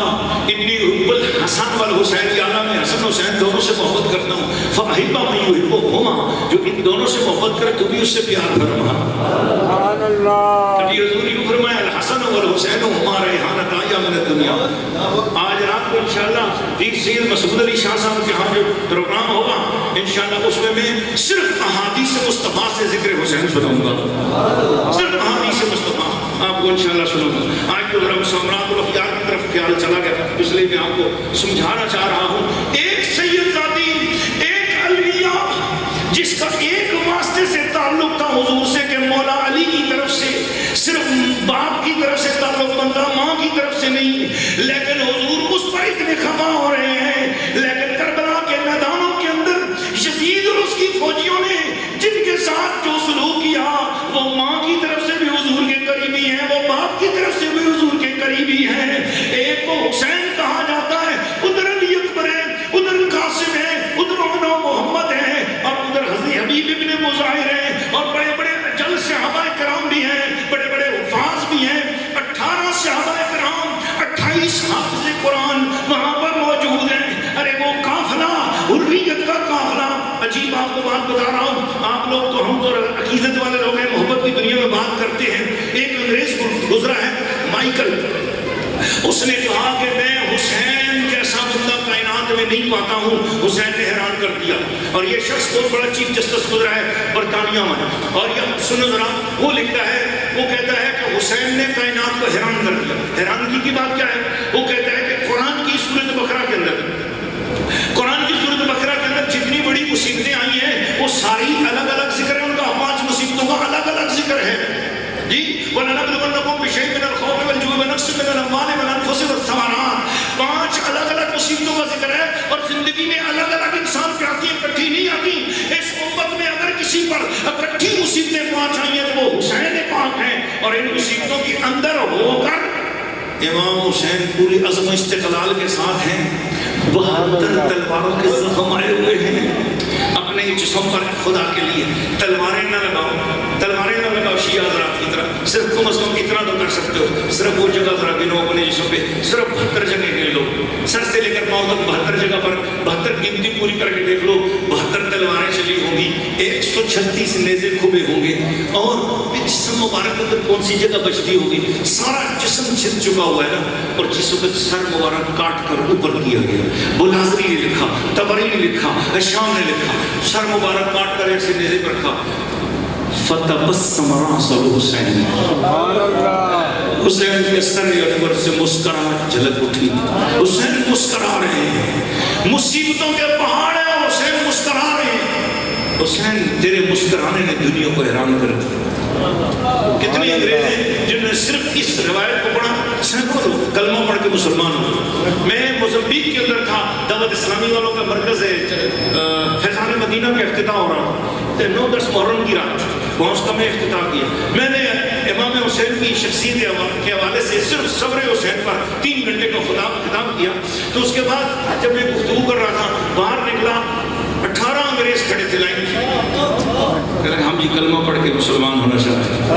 انی احب الحسن والحسین، یا اللہ میں حسن حسین دونوں سے محبت کرتا ہوں، فاحب من یحبہما، جو ان دونوں سے محبت کرے تو بھی اس سے پیار فرما۔ کبھی حضور یوں فرمایا الحسن والحسین ہما ریحانتا من الدنیا۔ آج رات کو انشاءاللہ پیر سید مسعود علی شاہ صاحب کے ہاں جو پروگرام ہوگا انشاءاللہ اس میں صرف احادیث مصطفیٰ سے ذکر حسین سناؤں گا، صرف احادیث مصطفیٰ آپ کو انشاءاللہ سنوں گا۔ آج تو ذرا مسامرات الاخیار کی طرف خیال چلا گیا، اس لیے میں آپ کو سمجھانا چاہ رہا ہوں۔ ایک سید ذاتی، ایک علویہ جس کا ایک واسطے سے تعلق تھا حضور سے کہ مولا علی کی طرف سے، صرف باپ کی طرف سے تعلق بنتا، ماں کی طرف سے نہیں، لیکن حضور اس پر اتنے خفا ہو رہے ہیں، لیکن کربلا کے میدانوں کے اندر یزید اور اس کی فوجیوں نے جن کے ساتھ جو سلوک کیا، وہ ماں کی طرف سے بھی حضور کے قریبی ہیں، وہ باپ کی طرف سے بھی حضور کے قریبی ہیں۔ ایک کو حسین حافظ قرآن وہاں پر موجود ہیں. ارے وہ قافلہ، حریت کا قافلہ. عجیب آپ کو بات بتا رہا ہوں، آپ لوگ تو ہم تو عقیدت والے لوگ ہیں، محبت کی دنیا میں بات کرتے ہیں. ایک انگریز گزرا ہے مائیکل، اس نے کہا کہ میں حسین جیسا بندہ کائنات میں نہیں پاتا ہوں. حسین نے حیران کر دیا. اور یہ شخص بہت بڑا چیف جسٹس گزرا ہے برطانیہ میں. اور یہ سنو ذرا، وہ لکھتا ہے، وہ کہتا ہے کہ حسین نے کائنات کو حیران کر دیا. حیرانگی کی بات کیا ہے؟ وہ کہتا ہے کہ قرآن کی سورۃ بقرہ کے اندر، قرآن کی سورۃ بقرہ کے اندر جتنی بڑی مصیبتیں آئی ہیں وہ ساری الگ الگ ذکر ہے. ان کا 5 مصیبتوں کا الگ الگ ذکر ہے جی. وَلَنَبْلُوَنَّكُمْ بِشَيْءٍ مِّنَ الْخَوْفِ وَالْجُوعِ وَنَقْصٍ مِّنَ الْأَمْوَالِ وَالْأَنفُسِ وَالثَّمَرَاتِ. 5 الگ الگ مصیبتوں کا ذکر ہے. اور زندگی میں الگ الگ انسان پہ آتی ہیں، اکٹھی نہیں آتی. اس امت میں اگر کسی پر اکٹھی مصیبتیں 5 آئی ہیں تو وہ حسین پاک ہیں. اور ان مصیبتوں کے اندر ہو کر امام حسین پوری عزم و استقلال کے ساتھ ہیں. 72 تلواروں کے زخم آئے ہوئے ہیں اپنے جسم پر. خدا کے لیے تلواریں نہ لگاؤ، تلواریں نہ لگاؤ شیعہ حضرات کی طرح. صرف کم از کم اتنا تو کر سکتے ہو، صرف وہ جگہ ذرا گنو اپنے جسم پہ. صرف 72 جگہ گن لو، سر سے لے کر پاؤں تک 72 جگہ پر 72 گنتی پوری کر کے دیکھ لو. 72 تلواریں چلی ہوں گی، 136 نیزے کھبے ہوں گے. اور جسم مبارک پر کون سی جگہ بچتی ہوگی؟ سارا جسم چھل چکا ہوا ہے نا. اور جس وقت سر مبارک کاٹ کر اوپر کیا گیا، بلازری نے لکھا، طبری نے لکھا، شام نے لکھا، سر مبارک کاٹ کر ایسے نیزے پر رکھا. فتبسم رأس الحسین، حسین کے سر اکبر سے مسکراہٹ جھلک اٹھی. حسین مسکرا رہے ہیں، مصیبتوں کے پہاڑ ہیں، حسین مسکرا رہے ہیں. حسین تیرے مسکرانے نے دنیا کو حیران کر دیا. کتنے انگریز ہیں جنہوں نے صرف اس روایت کو پڑھا، سینکڑوں کلمہ پڑھ کے مسلمان ہوئے. میں موزمبیق کے اندر تھا، دعوت اسلامی والوں کا مرکز ہے، فیضان مدینہ کا افتتاح ہو رہا تھا. 9-10 محرم کی رات وہاں اس کا میں افتتاح کیا. میں نے امام حسین کی شخصیت کے حوالے سے صرف صبر حسین پر 3 گھنٹے کا خطاب کیا. تو اس کے بعد جب میں گفتگو کر رہا تھا، باہر نکلا، 18 انگریز کھڑے تھے لائن میں. ہم یہ کلمہ پڑھ کے مسلمان ہونا چاہتے ہیں.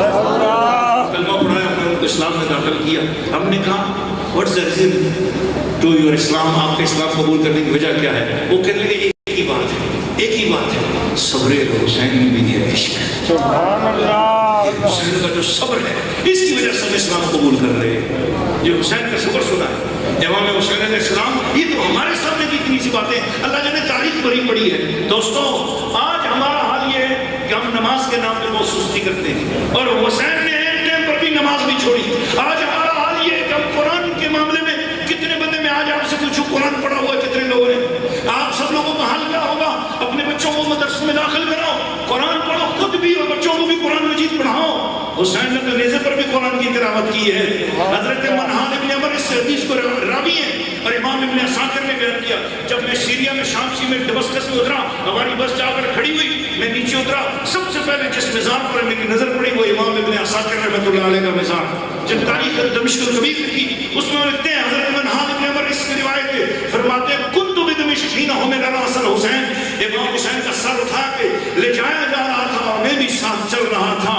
کلمہ پڑھایا، ہم نے ان کو اسلام میں داخل کیا. ہم نے کہا what's the reason to your Islam, آپ کے اسلام قبول کرنے کی وجہ کیا ہے؟ وہ کہنے لگے ایک ہی بات ہے، ایک ہی بات ہے، صبر حسین میں بھی ہے عشق ہے. حسین کا جو صبر ہے اس کی وجہ سے ہم اسلام قبول کر رہے ہیں. جو حسین کا صبر سنا ہے امام حسین علیہ السلام، یہ تو ہمارے سامنے کی اتنی سی باتیں اللہ جب نے تاریخ بھری پڑی ہے. دوستو آج ہمارا حال یہ ہے کہ ہم نماز کے نام پہ بہت سستی کرتے ہیں، اور حسین نے ایک ٹائم پر بھی نماز نہیں چھوڑی. آج ہمارا حال یہ ہے کہ ہم قرآن کے معاملے میں کتنے بندے، میں آج آپ سے پوچھوں قرآن پڑھا ہوا کتنے لوگ ہیں؟ آپ سب لوگوں کا حال کیا ہوگا؟ اپنے بچوں کو مدرسے میں داخل کراؤ، قرآن پڑھو خود بھی اور بچوں کو بھی قرآن مجید پڑھاؤ. حسین نے تو نیزے پر بھی قرآن کی تلاوت کی ہے. حضرت منہال ابن عمر اس حدیث کو راوی ہے، اور امام ابن عساکر نے بیان کیا. جب میں سیریا میں شام میں دمشق میں اترا، ہماری بس جا کر کھڑی ہوئی، میں نیچے اترا، سب سے پہلے جس مزار پر میری نظر پڑی وہ امام ابن عساکر رحمۃ اللہ علیہ کا مزار. جب تاریخ دمشق الکبیر لکھی اس میں لکھتے ہیں حضرت منہال ابن عمر اس کی روایت ہے، فرماتے ہیں کنت بدمشق حین حمل راس الحسین، امام حسین کا سر اٹھا کے لے جایا جا رہا تھا اور میں بھی ساتھ چل رہا تھا.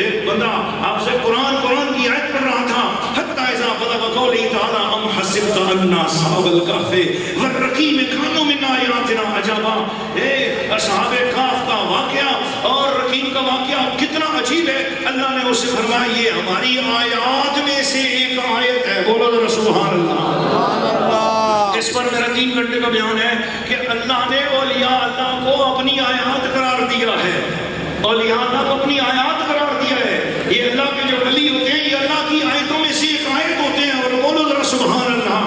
ایک بندہ آپ سے قرآن کی آیت پڑھ رہا تھا، حتی اذا بلغ قوله تعالی ام حسبت ان اصحاب الکهف والرقیم كانوا من آیاتنا عجبا. اصحاب کہف کا واقعہ اور رقیم کا واقعہ کتنا عجیب ہے. اللہ نے اسے فرمایا یہ ہماری آیات میں سے ایک آیت ہے. بولو ذرا سبحان اللہ. اس پر میرا 3 گھنٹے کا بیان ہے کہ اللہ نے اولیاء اللہ کو اپنی آیات قرار دیا ہے. اولیاء اللہ کو اپنی آیات قرار دیا ہے. یہ اللہ کے جو ولی ہوتے ہیں یہ اللہ کی آیتوں میں سے ایک آیت ہوتے ہیں. اور بولو ذرا سبحان اللہ.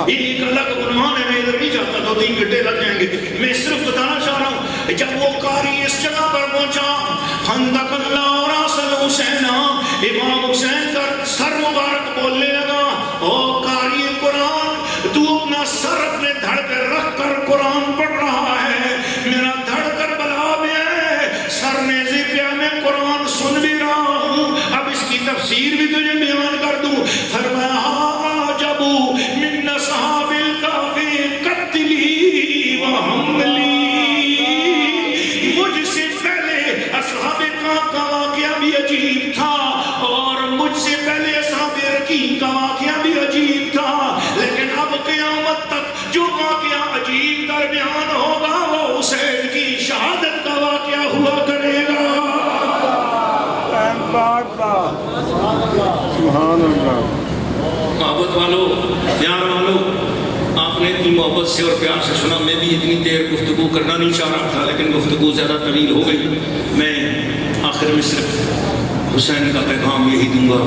یہ ایک اللہ کا عنوان ہے. میں ادھر نہیں جاتا، 2-3 گھنٹے لگ جائیں گے. میں صرف بتانا چاہ رہا ہوں جب وہ قاری اس جگہ پر پہنچا، خندق اللہ راس الحسین، امام حسین کا سر مبارک بولنے لگا، او قاری قرآن، تو اپنا سر اپنے دھڑ پہ رکھ کر قرآن پڑھ رہا ہے، میرا دھڑ کربلا میں ہے، سر نیزے پہ میں قرآن سن بھی رہا ہوں، اب اس کی تفسیر بھی تجھے بیان کر دوں. فرمایا جبو من اصحاب الکہف قتلی و حملی، مجھ سے پہلے اصحاب کہف کا واقعہ بھی عجیب تھا اور مجھ سے پہلے اصحاب رقیم کا واقعہ بھی عجیب محبت سے اور پیار سے سنا. میں بھی اتنی دیر گفتگو کرنا نہیں چاہ رہا تھا لیکن گفتگو زیادہ طویل ہو گئی. میں آخر میں صرف حسین کا پیغام یہی دوں گا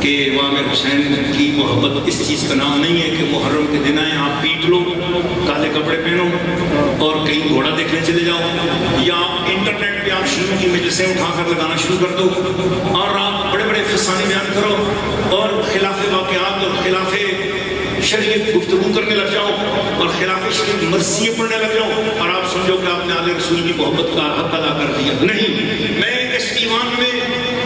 کہ امام حسین کی محبت اس چیز کا نام نہیں ہے کہ محرم کے دن آئیں آپ پیٹ لو, کالے کپڑے پہنو اور کہیں گھوڑا دیکھنے چلے جاؤ, یا انٹرنیٹ پہ آپ شروع کی مجلسیں اٹھا کر لگانا شروع کر دو اور آپ بڑے بڑے فسانے بیان کرو اور خلاف واقعات اور خلاف شریعت گفتگو کرنے لگ جاؤ اور خلاف شریعت مرثیے پڑھنے لگ جاؤ اور آپ سمجھو کہ آپ نے آل رسول کی محبت کا حق ادا کر دیا. نہیں, میں اس ایمان میں,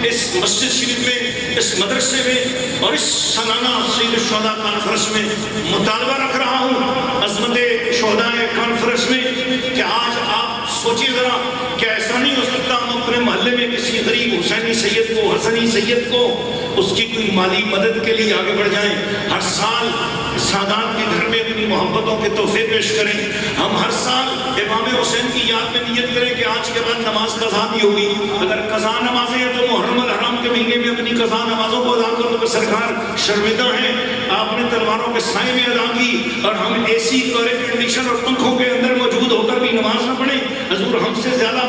اس مسجد شریف میں, اس مدرسے میں اور اس سالانہ سید الشہداء کانفرنس میں مطالبہ رکھ رہا ہوں, عظمت شہداء کانفرنس میں, کہ آج آپ سوچیے ذرا کہ ایسا نہیں ہو سکتا ہم اپنے محلے میں کسی غریب حسینی سید کو, حسنی سید کو اس کی کوئی مالی مدد کے لیے آگے بڑھ جائیں. ہر سال سادات کے گھر میں اپنی محبتوں کے تحفے پیش کریں. ہم ہر سال امام حسین کی یاد میں نیت کریں کہ آج کے بعد نماز قضا بھی ہوگی. اگر قضا نمازیں ہیں تو محرم الحرام کے مہینے میں اپنی قضا نمازوں کو ادا کرو. سرکار شرمندہ ہیں, آپ نے تلواروں کے سائے میں ادا کی اور ہم اے سی اور ایئر کنڈیشن اور پنکھوں کے اندر موجود ہو کر بھی نماز نہ پڑھیں. حضور ہم سے زیادہ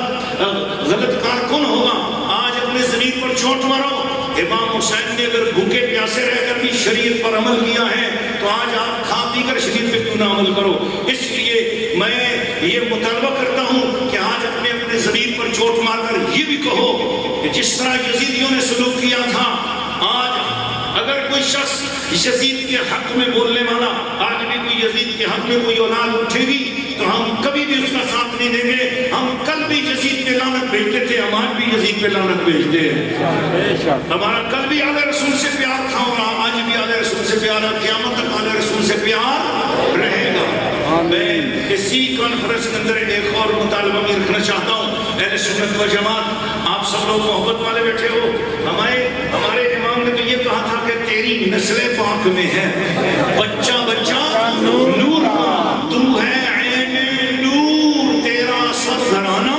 غلط کار کون ہوگا؟ آج اپنے ضمیر پر چوٹ مارو. امام حسین نے اگر بھوکے پیاسے رہ کر بھی شریعت پر عمل کیا ہے تو آج آپ کھا پی کر شریعت پہ کیوں نہ عمل کرو. اس لیے میں یہ مطالبہ کرتا ہوں کہ آج اپنے ضمیر پر چوٹ مار کر یہ بھی کہو کہ جس طرح یزیدیوں نے سلوک کیا تھا, آج اگر کوئی شخص یزید کے حق میں بولنے والا, آج بھی کوئی یزید کے حق میں کوئی اولاد اٹھے گی تو ہم کبھی بھی اس کا ساتھ نہیں دیں گے. ہم کل بھی یزید پہ لعنت بھیجتے تھے, ہم آج بھی یزید پہ لعنت بھیجتے ہیں. ہمارا کل بھی آل رسول سے پیار تھا اور آج بھی آل رسول سے پیار ہے, قیامت تک آل رسول سے پیار رہے گا. میں اسی کانفرنس کے اندر ایک اور مطالبہ بھی رکھنا چاہتا ہوں. اہل سنت و جماعت, آپ سب لوگ محبت والے بیٹھے ہو, ہمارے امام نے تو یہ کہا تھا کہ تیری نسل پاک میں ہے بچہ بچہ نور کا, تو ہے عین نور تیرا سب گھرانہ.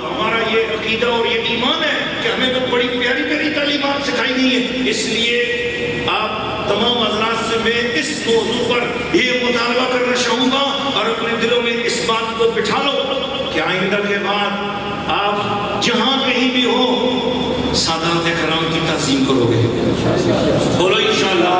ہمارا یہ عقیدہ اور یہ ایمان ہے کہ ہمیں تو بڑی پیاری پیاری تعلیمات سکھائی گئی ہیں. اس لیے آپ تمام حضرات سے میں اس موضوع پر یہ مطالبہ کرنا چاہوں گا اور اپنے دلوں میں اس بات کو بٹھا لو کہ آئندہ کے بعد آپ جہاں کہیں بھی ہو سادات کرام کی تعظیم کرو گے. بولو انشاءاللہ.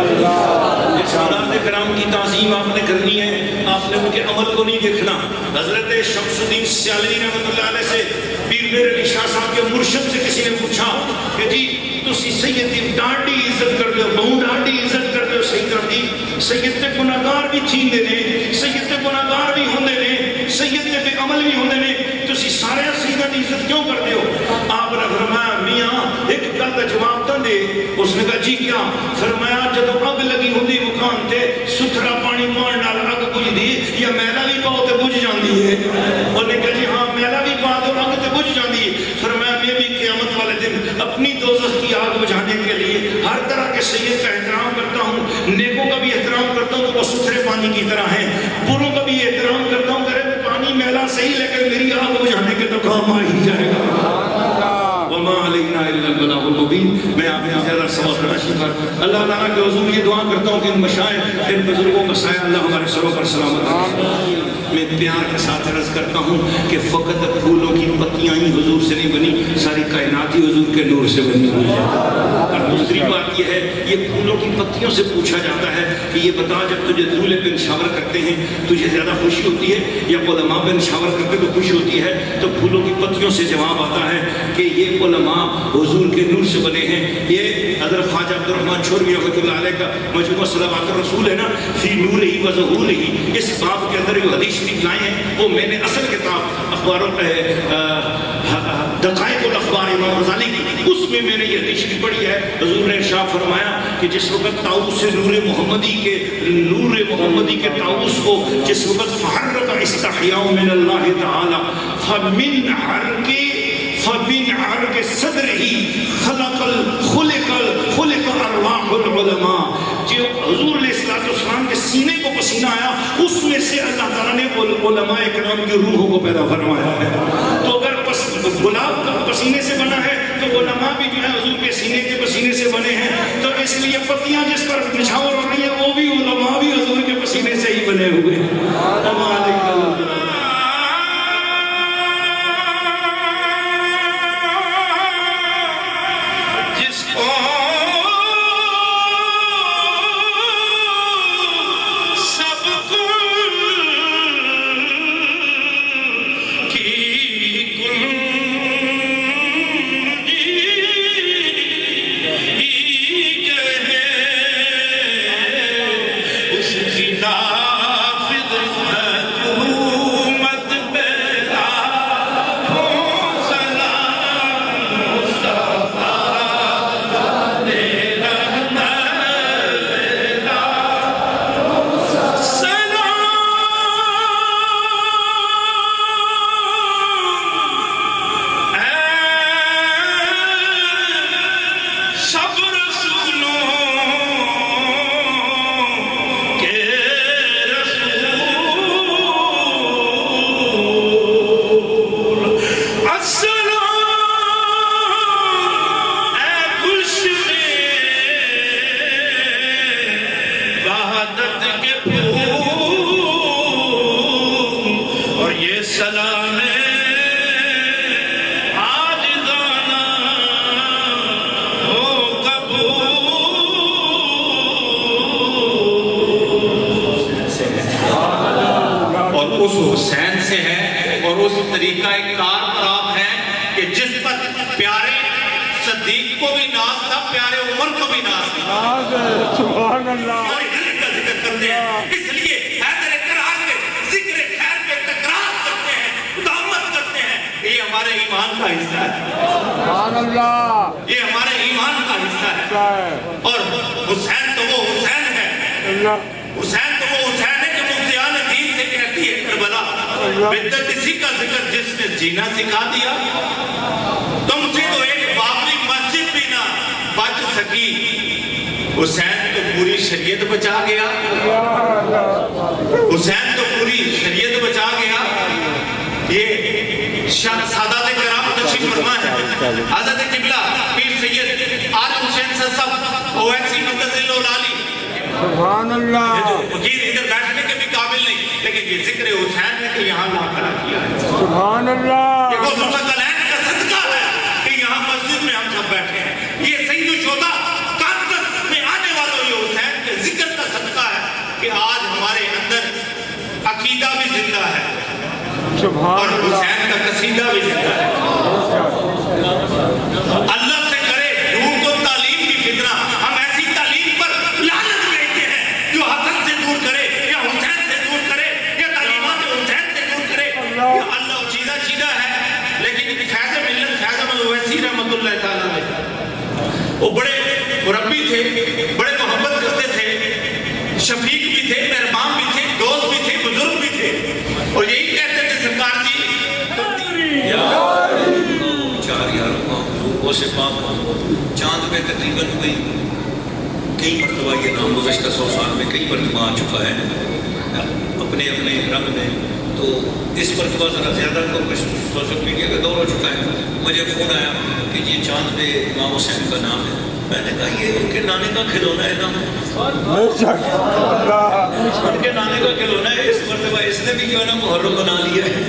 سادات کرام کی تعظیم آپ نے کرنی ہے, آپ نے ان کے عمل کو نہیں دیکھنا. حضرت شمس الدین سیالوی رحمۃ اللہ علیہ سے پیر میر علی شاہ صاحب کے مرشد سے کسی نے پوچھا کہ جی تسی سید دی ڈاڈی عزت کر دو, بہو ڈاڈی عزت کر دو, صحیح کر دی. سید تے گناہگار بھی تھیندے نے, سید تے گناہگار بھی ہوندے نے, سید تے بے عمل بھی ہوندے نے, تسی سارے سیداں دی عزت کیوں کر دیو؟ آپ نے فرمایا میاں ایک گل دا جواب تو دے. اس نے کہا جی کیا؟ فرمایا جدو اگ لگی ہوندی مکان تے ستھرا پانی پان نال اگ بجھدی یا میلا بھی پاؤ تے بجھ جاندی ہے؟ انہوں نے کہا جی ہاں میلا بھی پا دو اگ تے بجھ جاندی ہے. فرمایا میں بھی قیامت والے دن اپنی دوزخ کی آگ بجھانے کے لیے ہر طرح کے سید کا احترام کرتا ہوں. نیکوں کا بھی احترام کرتا ہوں کہ وہ ستھرے پانی کی طرح ہیں, بروں کا بھی احترام کرتا ہوں کہ پانی میلا صحیح لیکن میری آگ بجھانے کے تو کام آ ہی جائے گا. وما علینا الا البلاغ المبین. میں آپ نے زیادہ سوال کرنا شکر اللہ تعالیٰ کے حضور یہ دعا کرتا ہوں کہ ان مشائخ ان بزرگوں کا سایہ اللہ ہمارے سروں پر سلامت رکھے. میں پیار کے ساتھ عرض کرتا ہوں کہ فقط پھولوں کی پتیاں ہی حضور سے نہیں بنی, ساری کائنات ہی حضور کے نور سے بنی ہوئی ہے. اور دوسری بات یہ ہے, یہ پھولوں کی پتیوں سے پوچھا جاتا ہے کہ یہ بتا جب تجھے دولہے پہ نشاور کرتے ہیں تجھے زیادہ خوشی ہوتی ہے یا علماء پہ نشاور کرتے تو خوشی ہوتی ہے؟ تو پھولوں کی پتیوں سے جواب آتا ہے کہ یہ علماء حضور کے نور سے بنے ہیں. یہ حضرت خواجہ عبدالرحمن چھوروی رحمۃ اللہ علیہ کا مجموعہ صلوات الرسول ہے نا, فی نور ہی و ظہور ہی, اس باب کے اندر جو حدیث شریف لائے ہیں وہ میں نے اصل کتاب اخباروں دقائق الاخبار امام غزالی کی, اس میں نے یہ حدیث شریف پڑھی ہے. حضور نے ارشاد فرمایا کہ جس وقت طاؤس سے نور محمدی کے طاؤس کو جس وقت فحرک استحیاء من اللہ تعالی فمن عرق صدرہ خلق ارواح العلماء. جو حضور علیہ السلام کے سینے کو پسینہ آیا اس میں سے اللہ تعالیٰ نے علماء کرام کی روحوں کو پیدا فرمایا ہے. تو اگر گلاب کا پسینے سے بنا ہے تو علماء بھی جو ہے حضور کے سینے کے پسینے سے بنے ہیں. تو اس لیے پتیاں جس پر نچھاور ہو رہی ہیں وہ بھی علماء بھی حضور کے پسینے سے ہی بنے ہوئے ہیں. کی نافذ حکومت بیدا سلام مصطفیٰ جانے رحمت بیدا سب رسولوں کے رسول السلام اے گلشن وحدت کے پھول اور یہ سلام اس حسین سے ہے اور اس طریقہ کار پر آپ ہیں کہ جس پر پیارے صدیق کو بھی ناز تھا، پیارے عمر کو بھی ناز تھا، سبحان اللہ اور حضرت کا ذکر کرتے ہیں، اس لیے حیدر کرار کے ذکر خیر پہ تکرار کرتے ہیں، دعوت کرتے ہیں، یہ ہمارے ایمان کا حصہ ہے، سبحان اللہ یہ ہمارے ایمان کا حصہ ہے، اور حسین تو وہ حسین ہے، حسین تو وہ حسین ہے جو مفتیان دین سے کہتی ہے کربلا بدت اسی کا ذکر جس نے جینا سکھا دیا، تم سے تو ایک بابری مسجد بھی نہ بچ سکی، حسین تو پوری شریعت بچا گیا، حسین تو پوری شریعت بچا گیا۔ یہ سادات کرام تشریف فرما ہے، حضرت قبلہ پیر سید آل حسین صاحب اویسی مدذل العالی، سبحان اللہ فقیر ادھر بیٹھنے کے بھی قابل نہیں، لیکن یہ ذکر حسین نے کہ یہاں لا کھڑا کیا ہے، سبحان اللہ یہ غوث العین کا صدقہ ہے کہ یہاں مسجد میں ہم سب بیٹھے ہیں، یہ سید الشہداء کانفرنس میں آنے والوں یہ حسین کے ذکر کا صدقہ ہے کہ آج ہمارے اندر عقیدہ بھی زندہ ہے اور حسین کا قصیدہ بھی زندہ ہے۔ اللہ سے کرے دور کو تعلیم کی فتنہ، ہم ایسی تعلیم پر لعنت بھیجتے ہیں جو حسن سے دور کرے یا حسین سے دور کرے یا تعلیمات حسین سے دور کرے، یا اللہ چیزہ ہے، لیکن فیض ملت فیض احمد اویسی رحمت اللہ تعالیٰ علیہ وہ بڑے مربی تھے، بڑے محبت کرتے تھے، شفیق بھی تھے، مہربان بھی تھے، دوست بھی تھے، بزرگ بھی تھے، اور یہی کہتے تھے سرکار جی چار یاروں وہ سے پاک چاند پہ تقریباً کوئی کئی مرتبہ یہ نام گزشتہ 100 سال میں کئی مرتبہ آ چکا ہے اپنے اپنے رنگ میں، تو اس مرتبہ ذرا زیادہ سوشل میڈیا کا دور ہو چکا ہے۔ مجھے فون آیا کہ یہ چاند پہ امام حسین کا نام ہے، میں نے کہا یہ ان کے نانے کا کھلونا ہے نا، ان کے نانے کا کھلونا ہے، اس مرتبہ اس نے بھی جو ہے نا محرم بنا لیا ہے۔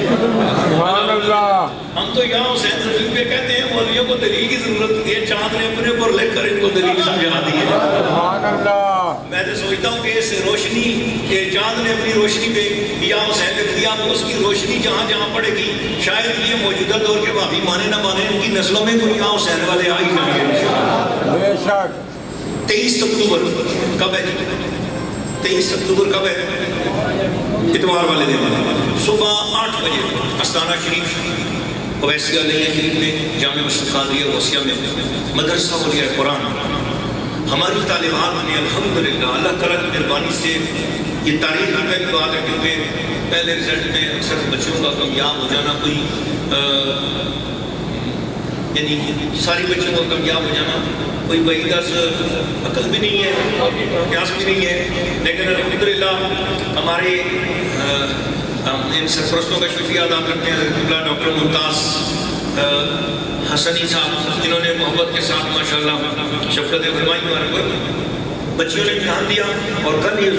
سبحان اللہ ہم تو یہاں حسین رفیق پہ کہتے ہیں مولویوں کو دلیل کی ضرورت ہوتی ہے، چاند نے اپنے پر لکھ کر ان کو دلیل سمجھا دی ہے۔ سبحان اللہ میں تو سوچتا ہوں کہ اس روشنی کہ چاند نے اپنی روشنی پہ یا حسین لکھ دیا، اس کی روشنی جہاں جہاں پڑے گی شاید یہ موجودہ دور کے بھابی مانے نہ مانے ان کی نسلوں میں کوئی یہاں حسین والے آئی جائیں گے۔ بے شک 23 اکتوبر کب ہے؟ 23 اکتوبر کب ہے؟ اتوار والے دن صبح 8 بجے استانہ شریف اویسیہ علیہ شریف میں جامع مسجد قادریہ غوثیہ میں مدرسہ اولیاء قرآن ہماری طالبات نے الحمدللہ اللہ تعالیٰ کی مہربانی سے یہ تاریخ کی پہلی بات ہے کیونکہ پہلے رزلٹ میں اکثر بچوں کا کامیاب ہو جانا کوئی یعنی ساری بچوں کا کامیاب ہو جانا کوئی بعیدہ سے عقل بھی نہیں ہے قیاس بھی نہیں ہے، لیکن الحمدللہ ہمارے ان سرپرستوں کا شکریہ ادا کرتے ہیں حضرت ڈاکٹر ممتاز حسنی صاحب جنہوں نے محبت کے ساتھ ماشاءاللہ شفقت فرمائی ہمارے پر، بچیوں نے امتحان دیا اور کل یہ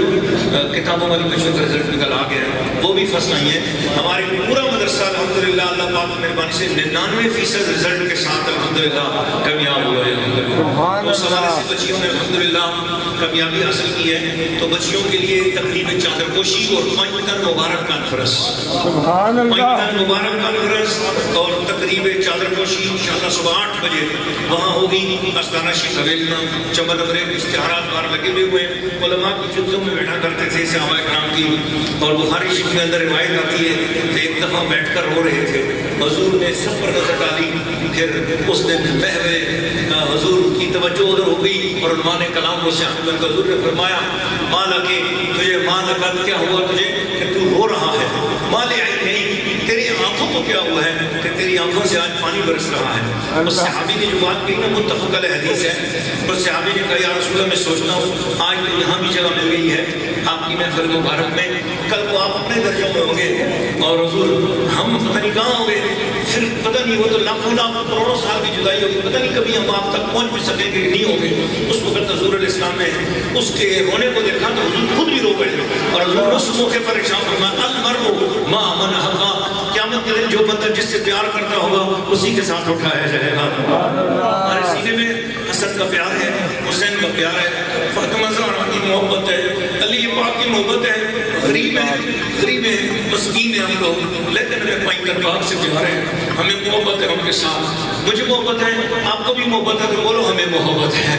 کتابوں والی بچوں کا رزلٹ نکل آ گیا، وہ بھی فرسٹ آئی ہیں۔ ہمارے پورا مدرسہ الحمدللہ اللہ پاک کی مہربانی سے 99% رزلٹ کے ساتھ الحمدللہ کامیاب ہوا ہے۔ اس حوالے سے بچیوں نے الحمدللہ کامیابی حاصل کی ہے تو بچیوں کے لیے تقریب چادر پوشی اور 5 دن مبارک کانفرنس، سبحان 5 اللہ، دن مبارک کانفرنس اور تقریب چادر پوشی انشاءاللہ صبح 8 بجے وہاں ہوگی۔ استانہ شیخ حویلیاں چمن ابرے اشتہارات بار لگے ہوئے ہوئے ہیں، علماء کی جلسوں میں بیٹھا کرتے تھے صحابہ کرام کی، اور بخاری شریف کے اندر روایت آتی ہے کہ ایک دفعہ بیٹھ کر رو رہے تھے، حضور نے سب پر نظر ڈالی، پھر اس دن محو حضور کی توجہ ادھر ہو گئی اور علماء نے کلام کو سیاحت میں حضور نے فرمایا مالا کہ تجھے مالا کیا ہوا تجھے کہ تو رو رہا ہے، مالے آئی نہیں، تیری آنکھوں کو کیا ہوا ہے کہ تیری آنکھوں سے آج پانی برس رہا ہے۔ اس صحابی نے جو بات کہی نا متفق علیہ حدیث ہے، اس صحابی نے کہا یا رسول اللہ میں سوچتا ہوں آج تو یہاں بھی جگہ مل گئی ہے آپ کی محفل مبارک میں، کل کو آپ اپنے درجوں میں ہوں گے اور حضور ہم پتہ نہیں کہاں ہوں گے، پھر پتہ نہیں وہ تو لاکھوں کروڑوں سال کی جدائی ہوگی، پتہ نہیں کبھی ہم آپ تک پہنچ بھی سکیں گے نہیں ہوں گے۔ اس وقت حضور علیہ السلام نے اس کے رونے کو دیکھا تو حضور خود بھی رو گئے اور حضور اس موقع پر ارشاد فرمایا المرء مع من احب، قیامت کے دن جو بندہ جس سے پیار کرتا ہوگا اسی کے ساتھ اٹھایا جائے گا۔ ہمارے سینے میں حسن کا پیار ہے، حسین کا پیار ہے، فاطمہ زہرا کی محبت ہے، علی پاک کی محبت ہے، غریب ہے مسکین ہے ہم لوگ، لیکن ہمیں پائکر پاک سے پیار ہے، ہمیں محبت ہے ان کے ساتھ، مجھے محبت ہے، آپ کو بھی محبت ہے، تو بولو ہمیں محبت ہے،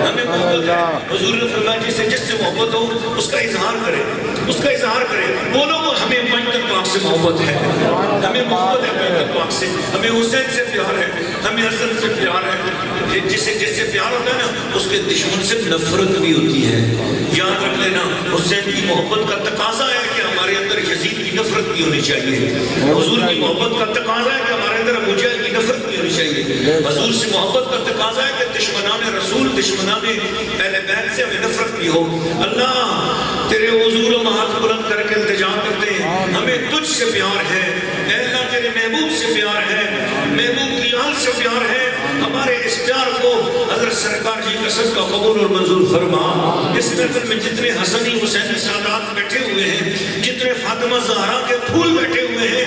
ہمیں محبت ہے۔ حضور نے فرمایا جس سے محبت ہو اس کا اظہار کرے، اس کا اظہار کرے، بولو ہمیں پائکر پاک سے محبت ہے، ہمیں محبت ہے پائکر پاک سے، ہمیں حسین سے پیار ہے، ہمیں حسن سے پیار ہے۔ جس سے پیار ہوتا ہے نا اس کے دشمن سے نفرت بھی ہوتی ہے، یاد رکھ لینا حسین کی محبت کا تقاضا ہے کہ ہمارے اندر یزید کی نفرت بھی ہونی چاہیے، حضور کی محبت کا تقاضا ہے کہ ہمارے اندر ابو جہل کی نفرت بھی ہونی چاہیے، حضور سے محبت کا تقاضا ہے کہ دشمنان رسول دشمنان اہل بیت سے ہمیں نفرت بھی ہو۔ اللہ تیرے حضور و ہاتھ بلند کر کے التجا کرتے ہیں، ہمیں تجھ سے پیار ہے، اے اللہ تیرے محبوب سے پیار ہے، محبوب کی آل سے پیار ہے، ہمارے اس پیار کو حضرت سرکار جی کا صدقہ قبول اور منظور فرما۔ اس محفل میں جتنے حسنی حسینی سادات بیٹھے ہوئے ہیں، جتنے فاطمہ زہرا کے پھول بیٹھے ہوئے ہیں،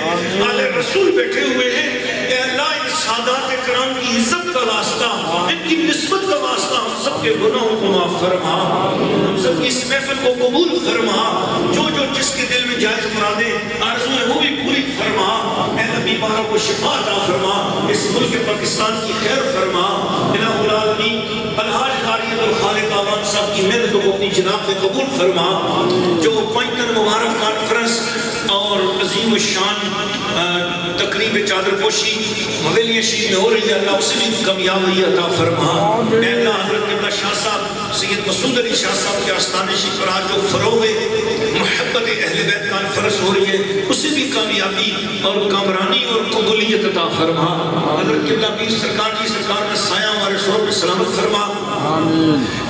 آل رسول بیٹھے ہوئے ہیں، اے اللہ ان سادات کرام کی عزت کا واسطہ، ان کی نسبت کا واسطہ ہم سب کے گناہوں کو معاف فرما، ہم سب کی اس محفل کو قبول فرما، جو جس کے دل میں جائز مرادیں آرزو ہے وہ بھی پوری فرما، اے اللہ بیماروں کو شفا عطا فرما، اس ملک پاکستان کی خیر فرما، الہ العالمین الحاج قاری عبدالخالق آوان صاحب کی محنتوں کو اپنی جناب میں قبول فرما، جو 5 دن مبارک کانفرنس اور عظیم الشان تقریب چادر پوشی حویلی شریف میں ہو رہی ہے، اللہ اسے بھی کامیابی عطا فرما، اے اللہ حضرت قبلہ شاہ صاحب سید مسعود علی شاہ صاحب کے آستانے شریف پر آج جو فروغ محبت اہل بیت کانفرنس ہو رہی ہے اسے بھی کامیابی اور کامرانی اور قبولیت عطا فرما، حضرت قبلہ پیر سرکار جی سرکار کا سایہ ہمارے سور میں سلامت فرما،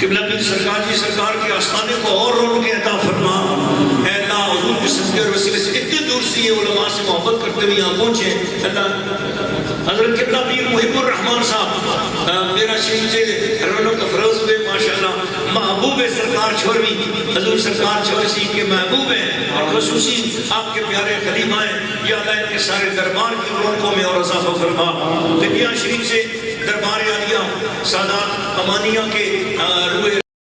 قبلہ پیر سرکار جی سرکار کے آستانے کو اور رونقیں عطا فرما، اے اللہ حضور کے صدقے اور وسیلے سے اتنے دور سے یہ علماء سے محبت کرتے ہوئے یہاں پہنچے، اللہ حضرت قبلہ پیر محب الرحمان صاحب میرا شریف سے رونق افروز ہوئے ماشاءاللہ، محبوب سرکار چھوڑوی حضور سرکار چھوڑ شریف کے محبوب ہیں اور خصوصی آپ کے پیارے خلیفہ ہیں، یا اللہ ان کے سارے دربار کی رونقوں میں اور اضافہ فرما، قبلہ شریف سے دربار عالیہ سادات امانیہ کے روح